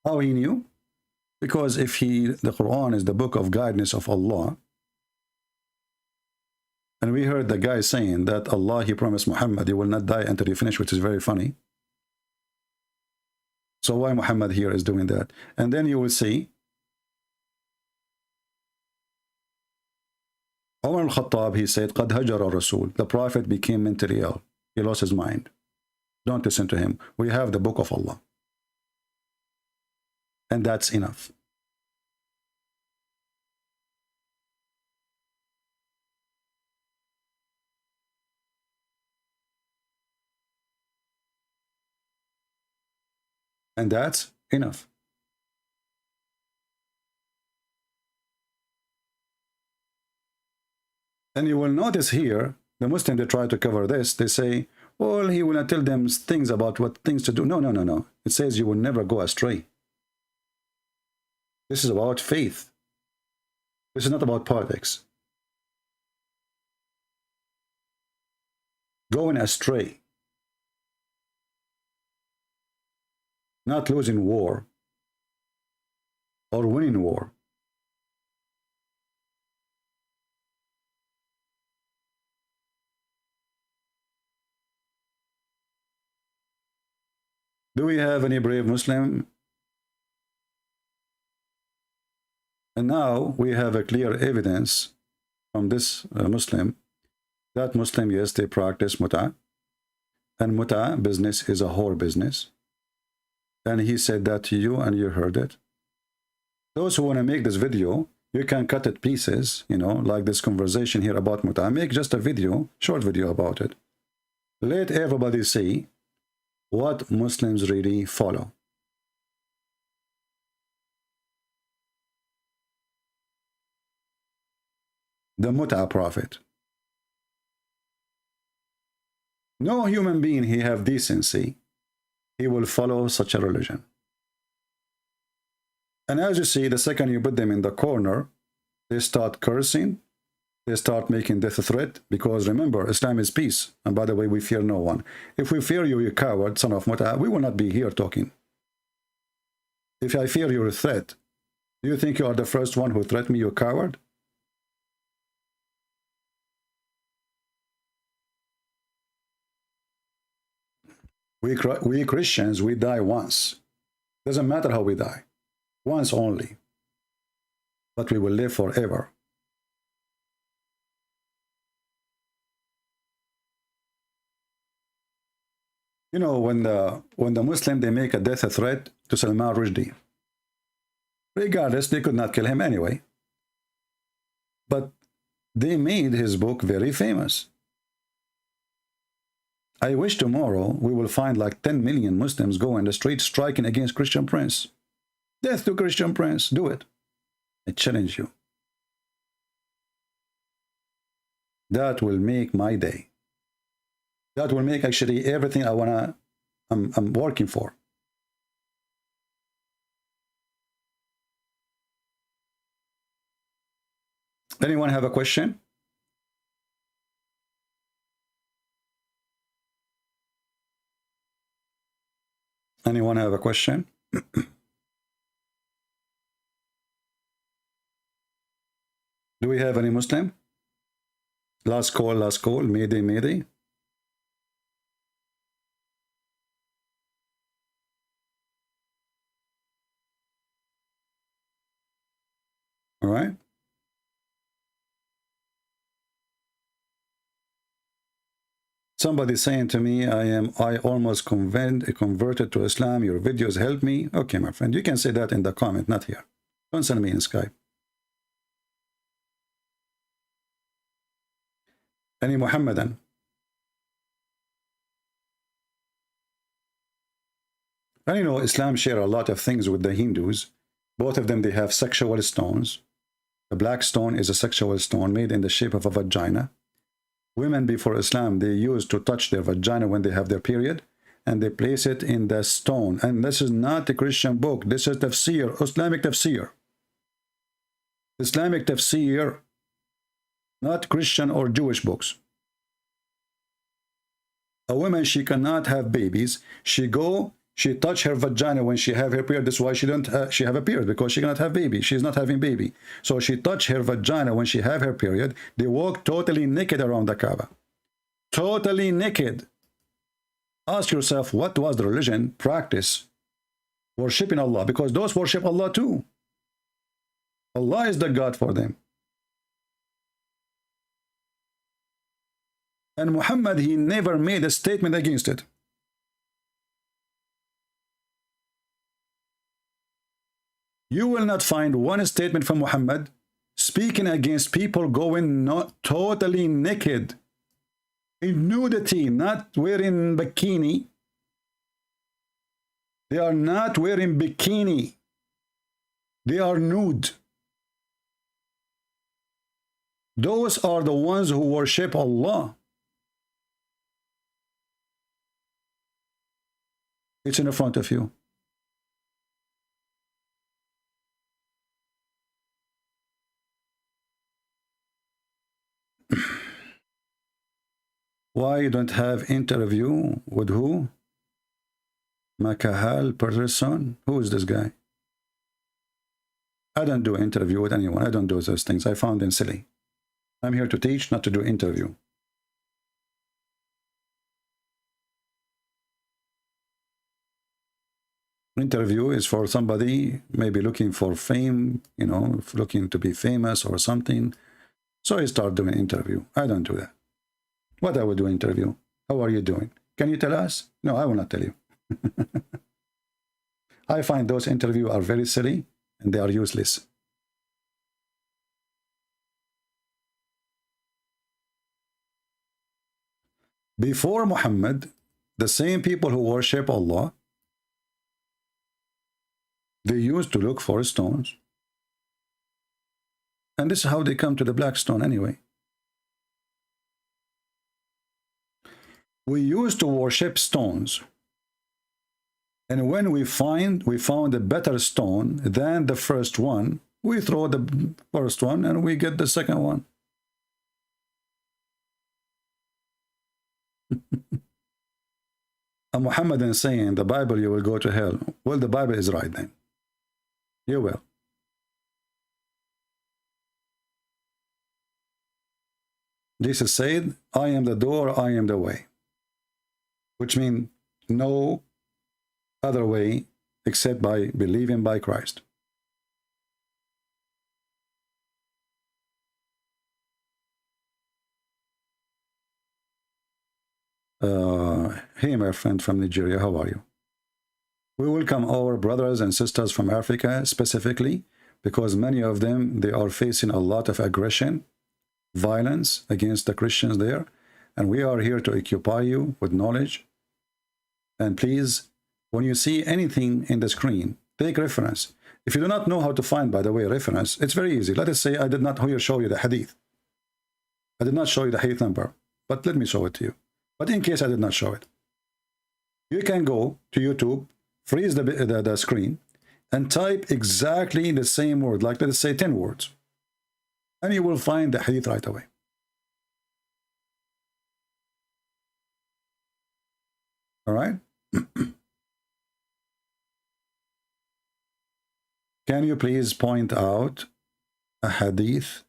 How he knew? Because if the Quran is the book of guidance of Allah, and we heard the guy saying that Allah, he promised Muhammad, you will not die until you finish, which is very funny. So why Muhammad here is doing that? And then you will see Umar al-Khattab, he said, قَدْ هَجَرَ الرَّسُولِ. The Prophet became mentally ill. He lost his mind. Don't listen to him. We have the book of Allah. And that's enough. And that's enough. And you will notice here, the Muslims, they try to cover this. They say, well, he will not tell them things about what things to do. No, no, no, no. It says you will never go astray. This is about faith. This is not about politics. Going astray. Not losing war or winning war. Do we have any brave Muslim? And now we have a clear evidence from this Muslim, that Muslim, yes, they practice muta, and muta business is a whore business. And he said that to you and you heard it. Those who want to make this video, you can cut it pieces, you know, like this conversation here about muta. Make just a video, short video about it. Let everybody see what Muslims really follow. The muta prophet. No human being he have decency, he will follow such a religion. And as you see, the second you put them in the corner, they start cursing, they start making death threat, because remember, Islam is peace. And by the way, we fear no one. If we fear you, you coward, son of muta, we will not be here talking. If I fear your threat, do you think you are the first one who threatened me, you coward? We Christians, we die once. Doesn't matter how we die. Once only. But we will live forever. You know, when the Muslim, they make a death threat to Salman Rushdie. Regardless, they could not kill him anyway. But they made his book very famous. I wish tomorrow we will find like 10 million Muslims go in the street striking against Christian Prince. Death to Christian Prince. Do it. I challenge you. That will make my day. That will make actually everything I'm working for. Anyone have a question? Anyone have a question? Do we have any Muslim? Last call, Mayday, Mayday. All right. Somebody saying to me, I almost converted to Islam. Your videos help me. Okay, my friend, you can say that in the comment, not here. Don't send me in Skype. Any Muhammadan? And you know, Islam share a lot of things with the Hindus. Both of them, they have sexual stones. The black stone is a sexual stone made in the shape of a vagina. Women before Islam, they used to touch their vagina when they have their period, and they place it in the stone. And this is not a Christian book. This is tafsir, Islamic tafsir. Islamic tafsir, not Christian or Jewish books. A woman, she cannot have babies. She touch her vagina when she have her period. That's why she have a period, because she cannot have baby. She's not having baby. So she touch her vagina when she have her period. They walk totally naked around the Kaaba. Totally naked. Ask yourself, what was the religion practice? Worshipping Allah, because those worship Allah too. Allah is the God for them. And Muhammad, he never made a statement against it. You will not find one statement from Muhammad speaking against people going not totally naked, in nudity, not wearing bikini. They are not wearing bikini. They are nude. Those are the ones who worship Allah. It's in front of you. Why you don't have interview with who? Makahal person? Who is this guy? I don't do interview with anyone. I don't do those things. I found them silly. I'm here to teach, not to do interview. Interview is for somebody maybe looking for fame, you know, looking to be famous or something. So he start doing interview. I don't do that. What I would do interview? How are you doing? Can you tell us? No, I will not tell you. I find those interviews are very silly and they are useless. Before Muhammad, the same people who worship Allah, they used to look for stones. And this is how they come to the black stone anyway. We used to worship stones. And when we found a better stone than the first one, we throw the first one and we get the second one. And Muhammad is saying, the Bible, you will go to hell. Well, the Bible is right then. You will. Jesus said, I am the door, I am the way. Which means no other way except by believing by Christ. Hey, my friend from Nigeria, how are you? We welcome our brothers and sisters from Africa specifically because many of them, they are facing a lot of aggression, violence against the Christians there. And we are here to occupy you with knowledge. And please, when you see anything in the screen, take reference. If you do not know how to find, by the way, reference, it's very easy. Let us say I did not show you the hadith. I did not show you the hadith number, but let me show it to you. But in case I did not show it, you can go to YouTube, freeze the screen, and type exactly the same word, like let's say 10 words. And you will find the hadith right away. All right? Can you please point out a hadith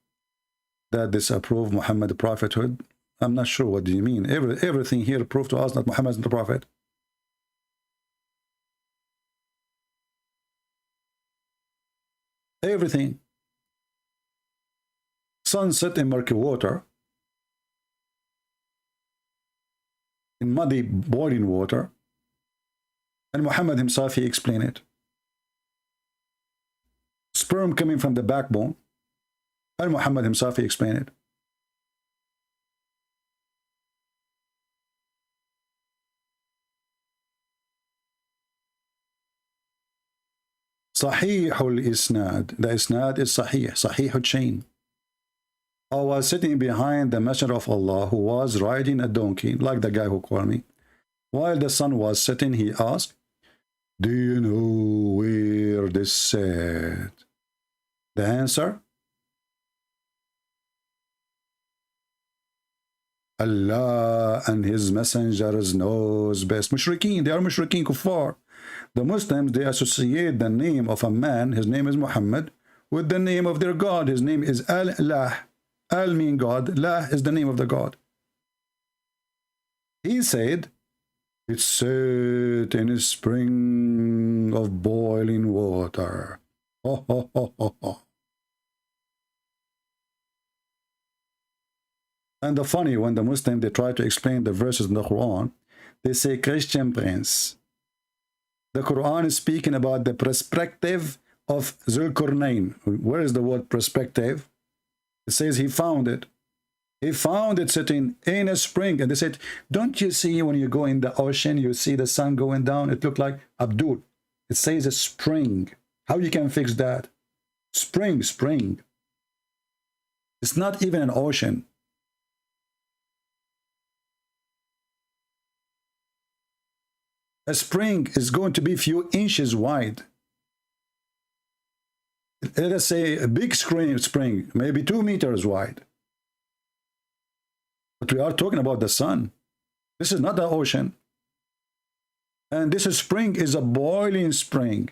that disapprove Muhammad prophethood? I'm not sure what do you mean. Everything here proved to us that Muhammad is the prophet. Everything. Sunset in murky water, in muddy boiling water, and Muhammad himself, he explained it. Sperm coming from the backbone, and Muhammad himself, he explained it. Sahih al-Isnad. The Isnad is Sahih. Sahih al-Chain. I was sitting behind the Messenger of Allah who was riding a donkey, like the guy who called me. While the sun was setting, he asked, do you know where this said? The answer? Allah and His messengers knows best. Mushrikeen, they are Mushrikeen kuffar. The Muslims, they associate the name of a man, his name is Muhammad, with the name of their God. His name is Al-Lah. Al means God. Lah is the name of the God. He said, it's set in a spring of boiling water. Oh, oh, oh, oh, oh. And the funny, when the Muslims, they try to explain the verses in the Quran, they say, Christian prince. The Quran is speaking about the perspective of Zulkarnain. Where is the word perspective? It says he found it. He found it sitting in a spring. And they said, don't you see when you go in the ocean, you see the sun going down? It looked like Abdul. It says a spring. How you can fix that? Spring, spring. It's not even an ocean. A spring is going to be a few inches wide. Let us say a big spring, maybe 2 meters wide. But we are talking about the sun. This is not the ocean. And this spring is a boiling spring.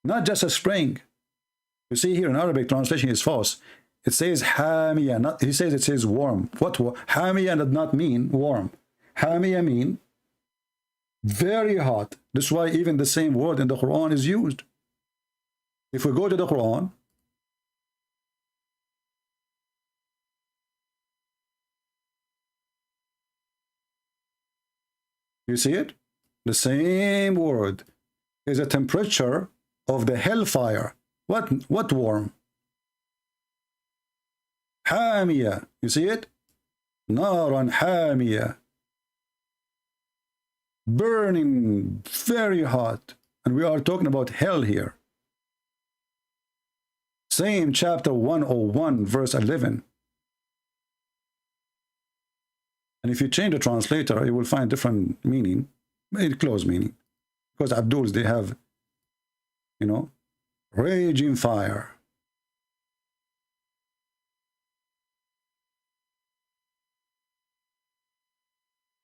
Not just a spring. You see here in Arabic translation is false. It says hamiya. He says it says warm. What hamiya does not mean warm. Hamiya mean Very hot. That's why even the same word in the Quran is used. If we go to the Quran, you see it? The same word is a temperature of the hellfire. What warm? Hamiya. You see it? Naran hamiya. Burning, very hot. And we are talking about hell here. Same chapter 101, verse 11. And if you change the translator, you will find different meaning, very close meaning. Because Abduls, they have, you know, raging fire.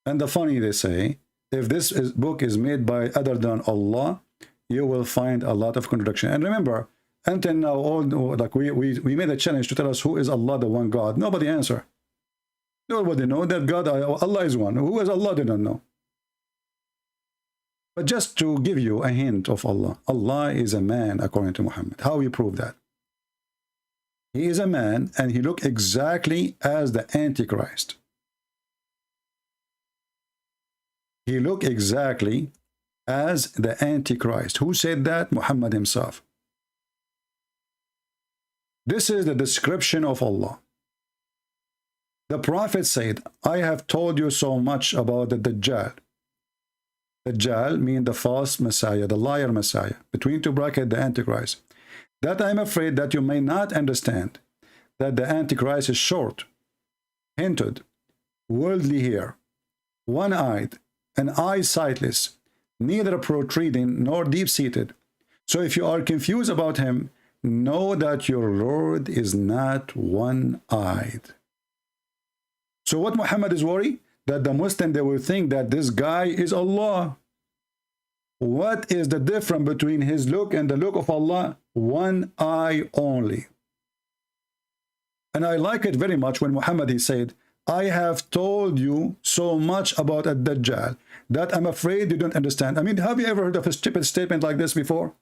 And the funny, they say, if this book is made by other than Allah, you will find a lot of contradiction. And remember, until now, all like we made a challenge to tell us who is Allah, the one God. Nobody answer. Nobody know that God, Allah is one. Who is Allah? They don't know. But just to give you a hint of Allah, Allah is a man according to Muhammad. How we prove that? He is a man and he looked exactly as the Antichrist. He looked exactly as the Antichrist. Who said that? Muhammad himself. This is the description of Allah. The Prophet said, I have told you so much about the Dajjal. Dajjal means the false Messiah, the liar Messiah, between two brackets, the Antichrist. That I am afraid that you may not understand that the Antichrist is short, hinted, worldly hair, one-eyed, and eyes sightless, neither protruding nor deep-seated. So if you are confused about him, know that your Lord is not one-eyed. So what Muhammad is worried? That the Muslim, they will think that this guy is Allah. What is the difference between his look and the look of Allah? One eye only. And I like it very much when Muhammad, he said, I have told you so much about a Dajjal that I'm afraid you don't understand. I mean, have you ever heard of a stupid statement like this before?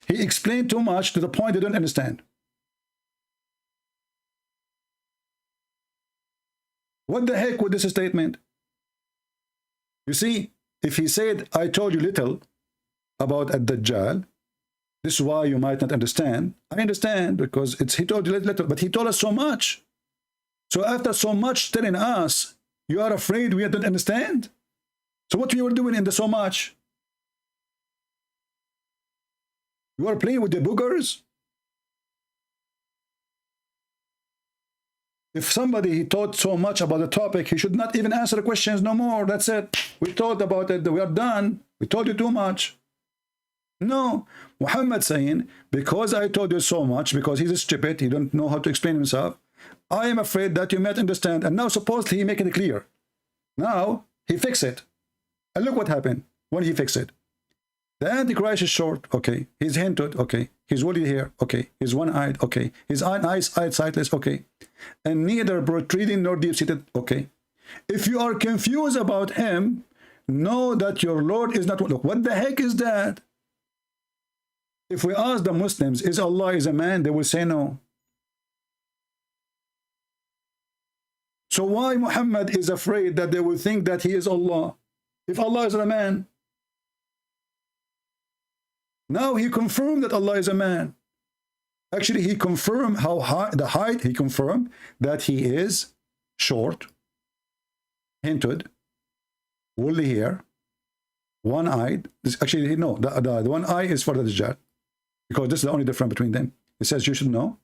He explained too much to the point you don't understand. What the heck with this statement? You see, if he said, I told you little about a Dajjal, this is why you might not understand. I understand because he told you little, but he told us so much. So after so much telling us, you are afraid we don't understand? So what you were doing in the so much? You are playing with the boogers? If somebody he taught so much about the topic, he should not even answer the questions no more. That's it. We thought about it. We are done. We told you too much. No. Muhammad saying, because I told you so much, because he's stupid, he don't know how to explain himself, I am afraid that you might understand. And now supposedly he make it clear. Now he fix it. And look what happened when he fixed it. The Antichrist is short, okay. He's hinted, okay. He's woolly hair, okay. He's one-eyed, okay. His eyes sightless, okay. And neither protruding nor deep-seated, okay. If you are confused about him, know that your Lord is not one. Look, what the heck is that? If we ask the Muslims, is Allah is a man? They will say no. So why Muhammad is afraid that they will think that he is Allah? If Allah is a man. Now he confirmed that Allah is a man. Actually, he confirmed how high the height. He confirmed that he is short, hinted, woolly hair, one-eyed. Actually, no, the one eye is for the Dajjal, because this is the only difference between them. It says you should know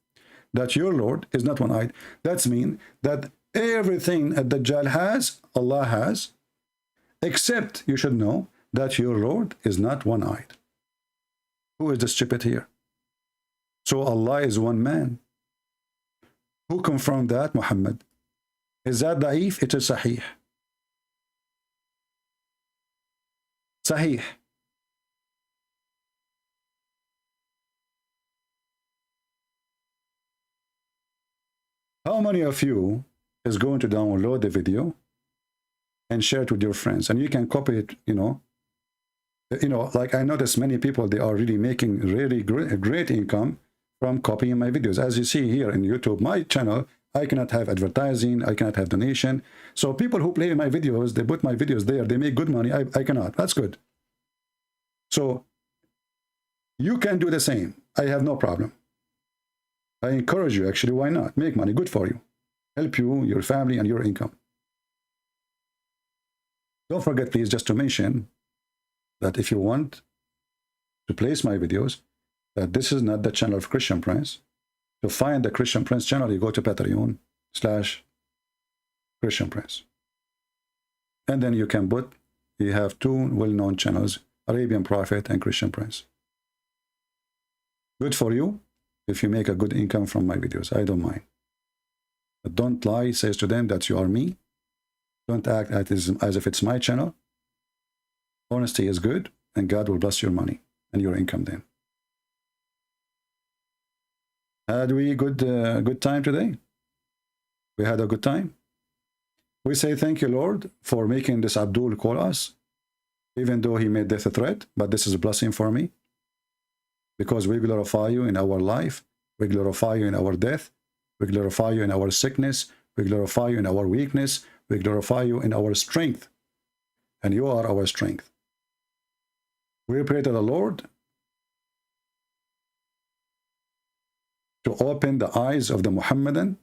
that your Lord is not one-eyed. That means that everything that Dajjal has, Allah has, except you should know that your Lord is not one-eyed. Who is the stupid here? So Allah is one man. Who confirmed that? Muhammad. Is that da'if? It is sahih. Sahih. How many of you is going to download the video and share it with your friends. And you can copy it, you know, like I notice many people, they are really making really great income from copying my videos. As you see here in YouTube, my channel, I cannot have advertising, I cannot have donation. So people who play my videos, they put my videos there, they make good money. I cannot. That's good. So you can do the same. I have no problem. I encourage you, actually. Why not? Make money. Good for you. Help you, your family, and your income. Don't forget, please, just to mention that if you want to place my videos, that this is not the channel of Christian Prince. To find the Christian Prince channel, you go to Patreon/Christian Prince. And then you can put, you have two well-known channels, Arabian Prophet and Christian Prince. Good for you if you make a good income from my videos. I don't mind. But don't lie, says to them that you are me. Don't act as if it's my channel. Honesty is good, and God will bless your money and your income then. Had we good time today? We had a good time. We say thank you, Lord, for making this Abdul call us, even though he made death a threat, but this is a blessing for me, because we glorify you in our life, we glorify you in our death, we glorify you in our sickness, we glorify you in our weakness, we glorify you in our strength, and you are our strength. We pray to the Lord to open the eyes of the Muhammadan.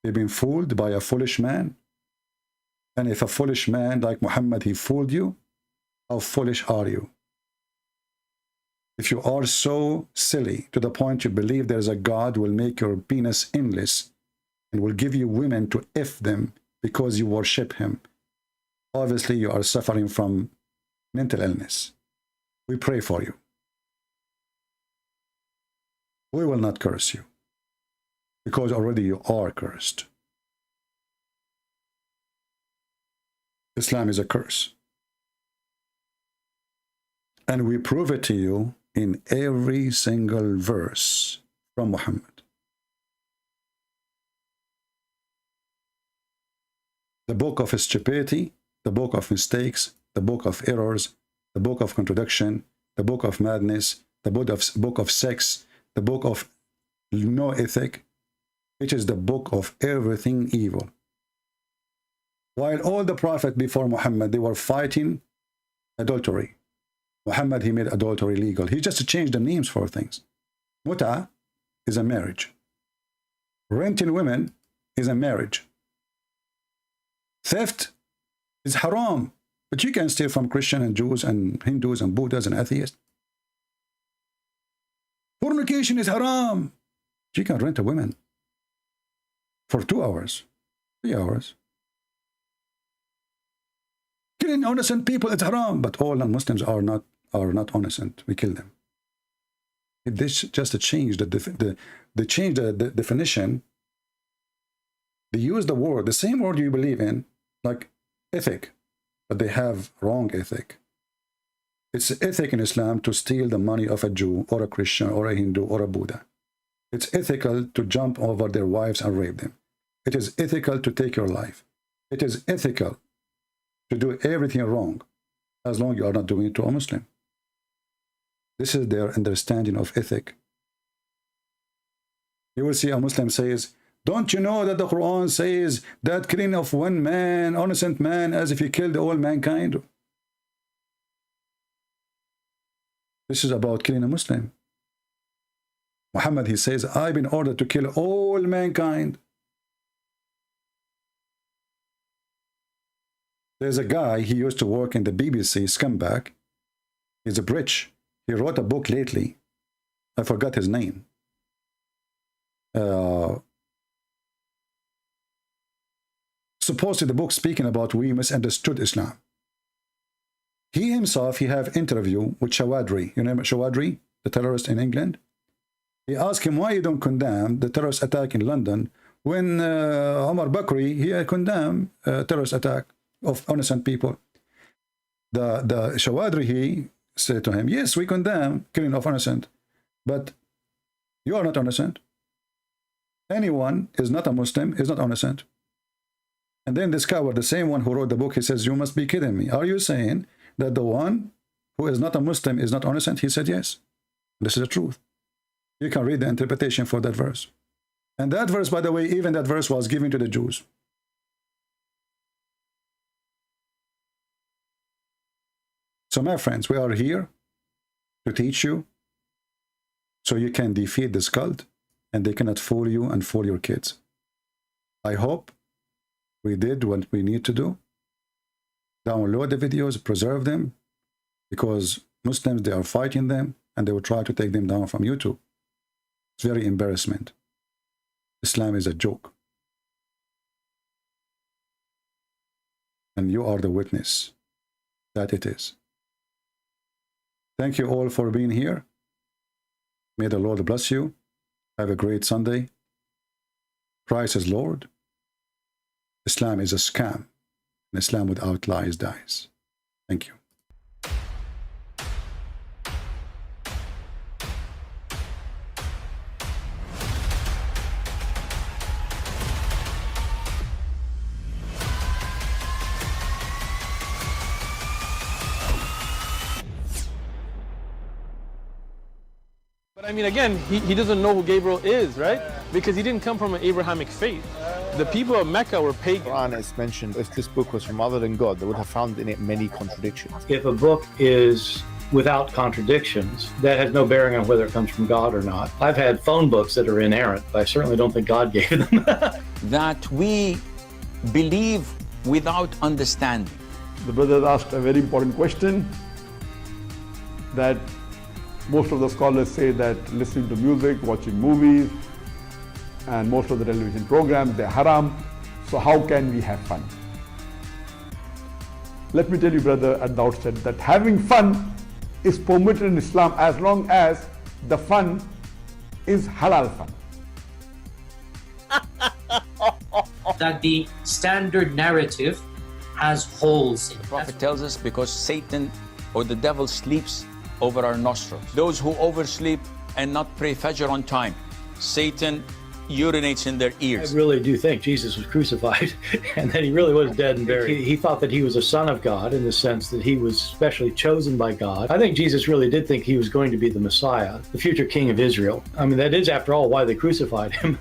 They've been fooled by a foolish man. And if a foolish man like Muhammad, he fooled you, how foolish are you? If you are so silly to the point you believe there is a God who will make your penis endless and will give you women to F them because you worship him, obviously you are suffering from mental illness. We pray for you. We will not curse you, because already you are cursed. Islam is a curse. And we prove it to you in every single verse from Muhammad. The book of stupidity, the book of mistakes, the book of errors, the book of contradiction, the book of madness, the book of sex, the book of no ethic. It is the book of everything evil. While all the prophets before Muhammad, they were fighting adultery. Muhammad, he made adultery legal. He just changed the names for things. Muta is a marriage. Renting women is a marriage. Theft is haram. But you can steal from Christians and Jews and Hindus and Buddhas and atheists. Fornication is haram. You can rent a woman for 2 hours, 3 hours. Killing innocent people is haram, but all non-Muslims are not innocent. We kill them. This just changed they changed the definition. They use the word, the same word you believe in, like ethic, but they have wrong ethic. It's ethic in Islam to steal the money of a Jew or a Christian or a Hindu or a Buddha. It's ethical to jump over their wives and rape them. It is ethical to take your life. It is ethical to do everything wrong, as long as you are not doing it to a Muslim. This is their understanding of ethic. You will see a Muslim says, don't you know that the Quran says that killing of one man, innocent man, as if he killed all mankind? This is about killing a Muslim. Muhammad, he says, I've been ordered to kill all mankind. There's a guy, he used to work in the BBC, scumbag. He's a British. He wrote a book lately. I forgot his name. Supposedly the book speaking about we misunderstood Islam. He himself, he have interview with Shawadri. You know Shawadri, the terrorist in England? He asked him why you don't condemn the terrorist attack in London when Omar Bakri, he condemned terrorist attack of innocent people. The Shawadri, he said to him, yes, we condemn killing of innocent, but you are not innocent. Anyone is not a Muslim, is not innocent. And then this coward, the same one who wrote the book, he says, you must be kidding me. Are you saying that the one who is not a Muslim is not innocent? He said, yes. This is the truth. You can read the interpretation for that verse. And that verse, by the way, even that verse was given to the Jews. So my friends, we are here to teach you so you can defeat this cult and they cannot fool you and fool your kids. I hope we did what we need to do. Download the videos, preserve them, because Muslims, they are fighting them and they will try to take them down from YouTube. It's very embarrassment. Islam is a joke. And you are the witness that it is. Thank you all for being here. May the Lord bless you. Have a great Sunday. Christ is Lord. Islam is a scam. And Islam without lies dies. Thank you. But I mean, again, he doesn't know who Gabriel is, right? Because he didn't come from an Abrahamic faith. The people of Mecca were pagan. The Quran is mentioned, if this book was from other than God, they would have found in it many contradictions. If a book is without contradictions, that has no bearing on whether it comes from God or not. I've had phone books that are inerrant, but I certainly don't think God gave them. That we believe without understanding. The brother asked a very important question, that most of the scholars say that listening to music, watching movies, and most of the television programs, they're haram. So how can we have fun? Let me tell you, brother, at the outset, that having fun is permitted in Islam as long as the fun is halal fun. That the standard narrative has holes in it. The Prophet tells us because Satan or the devil sleeps over our nostrils. Those who oversleep and not pray Fajr on time, Satan urinates in their ears. I really do think Jesus was crucified and that he really was dead and buried. He thought that he was a son of God in the sense that he was specially chosen by God. I think Jesus really did think he was going to be the Messiah, the future king of Israel. I mean, that is, after all, why they crucified him.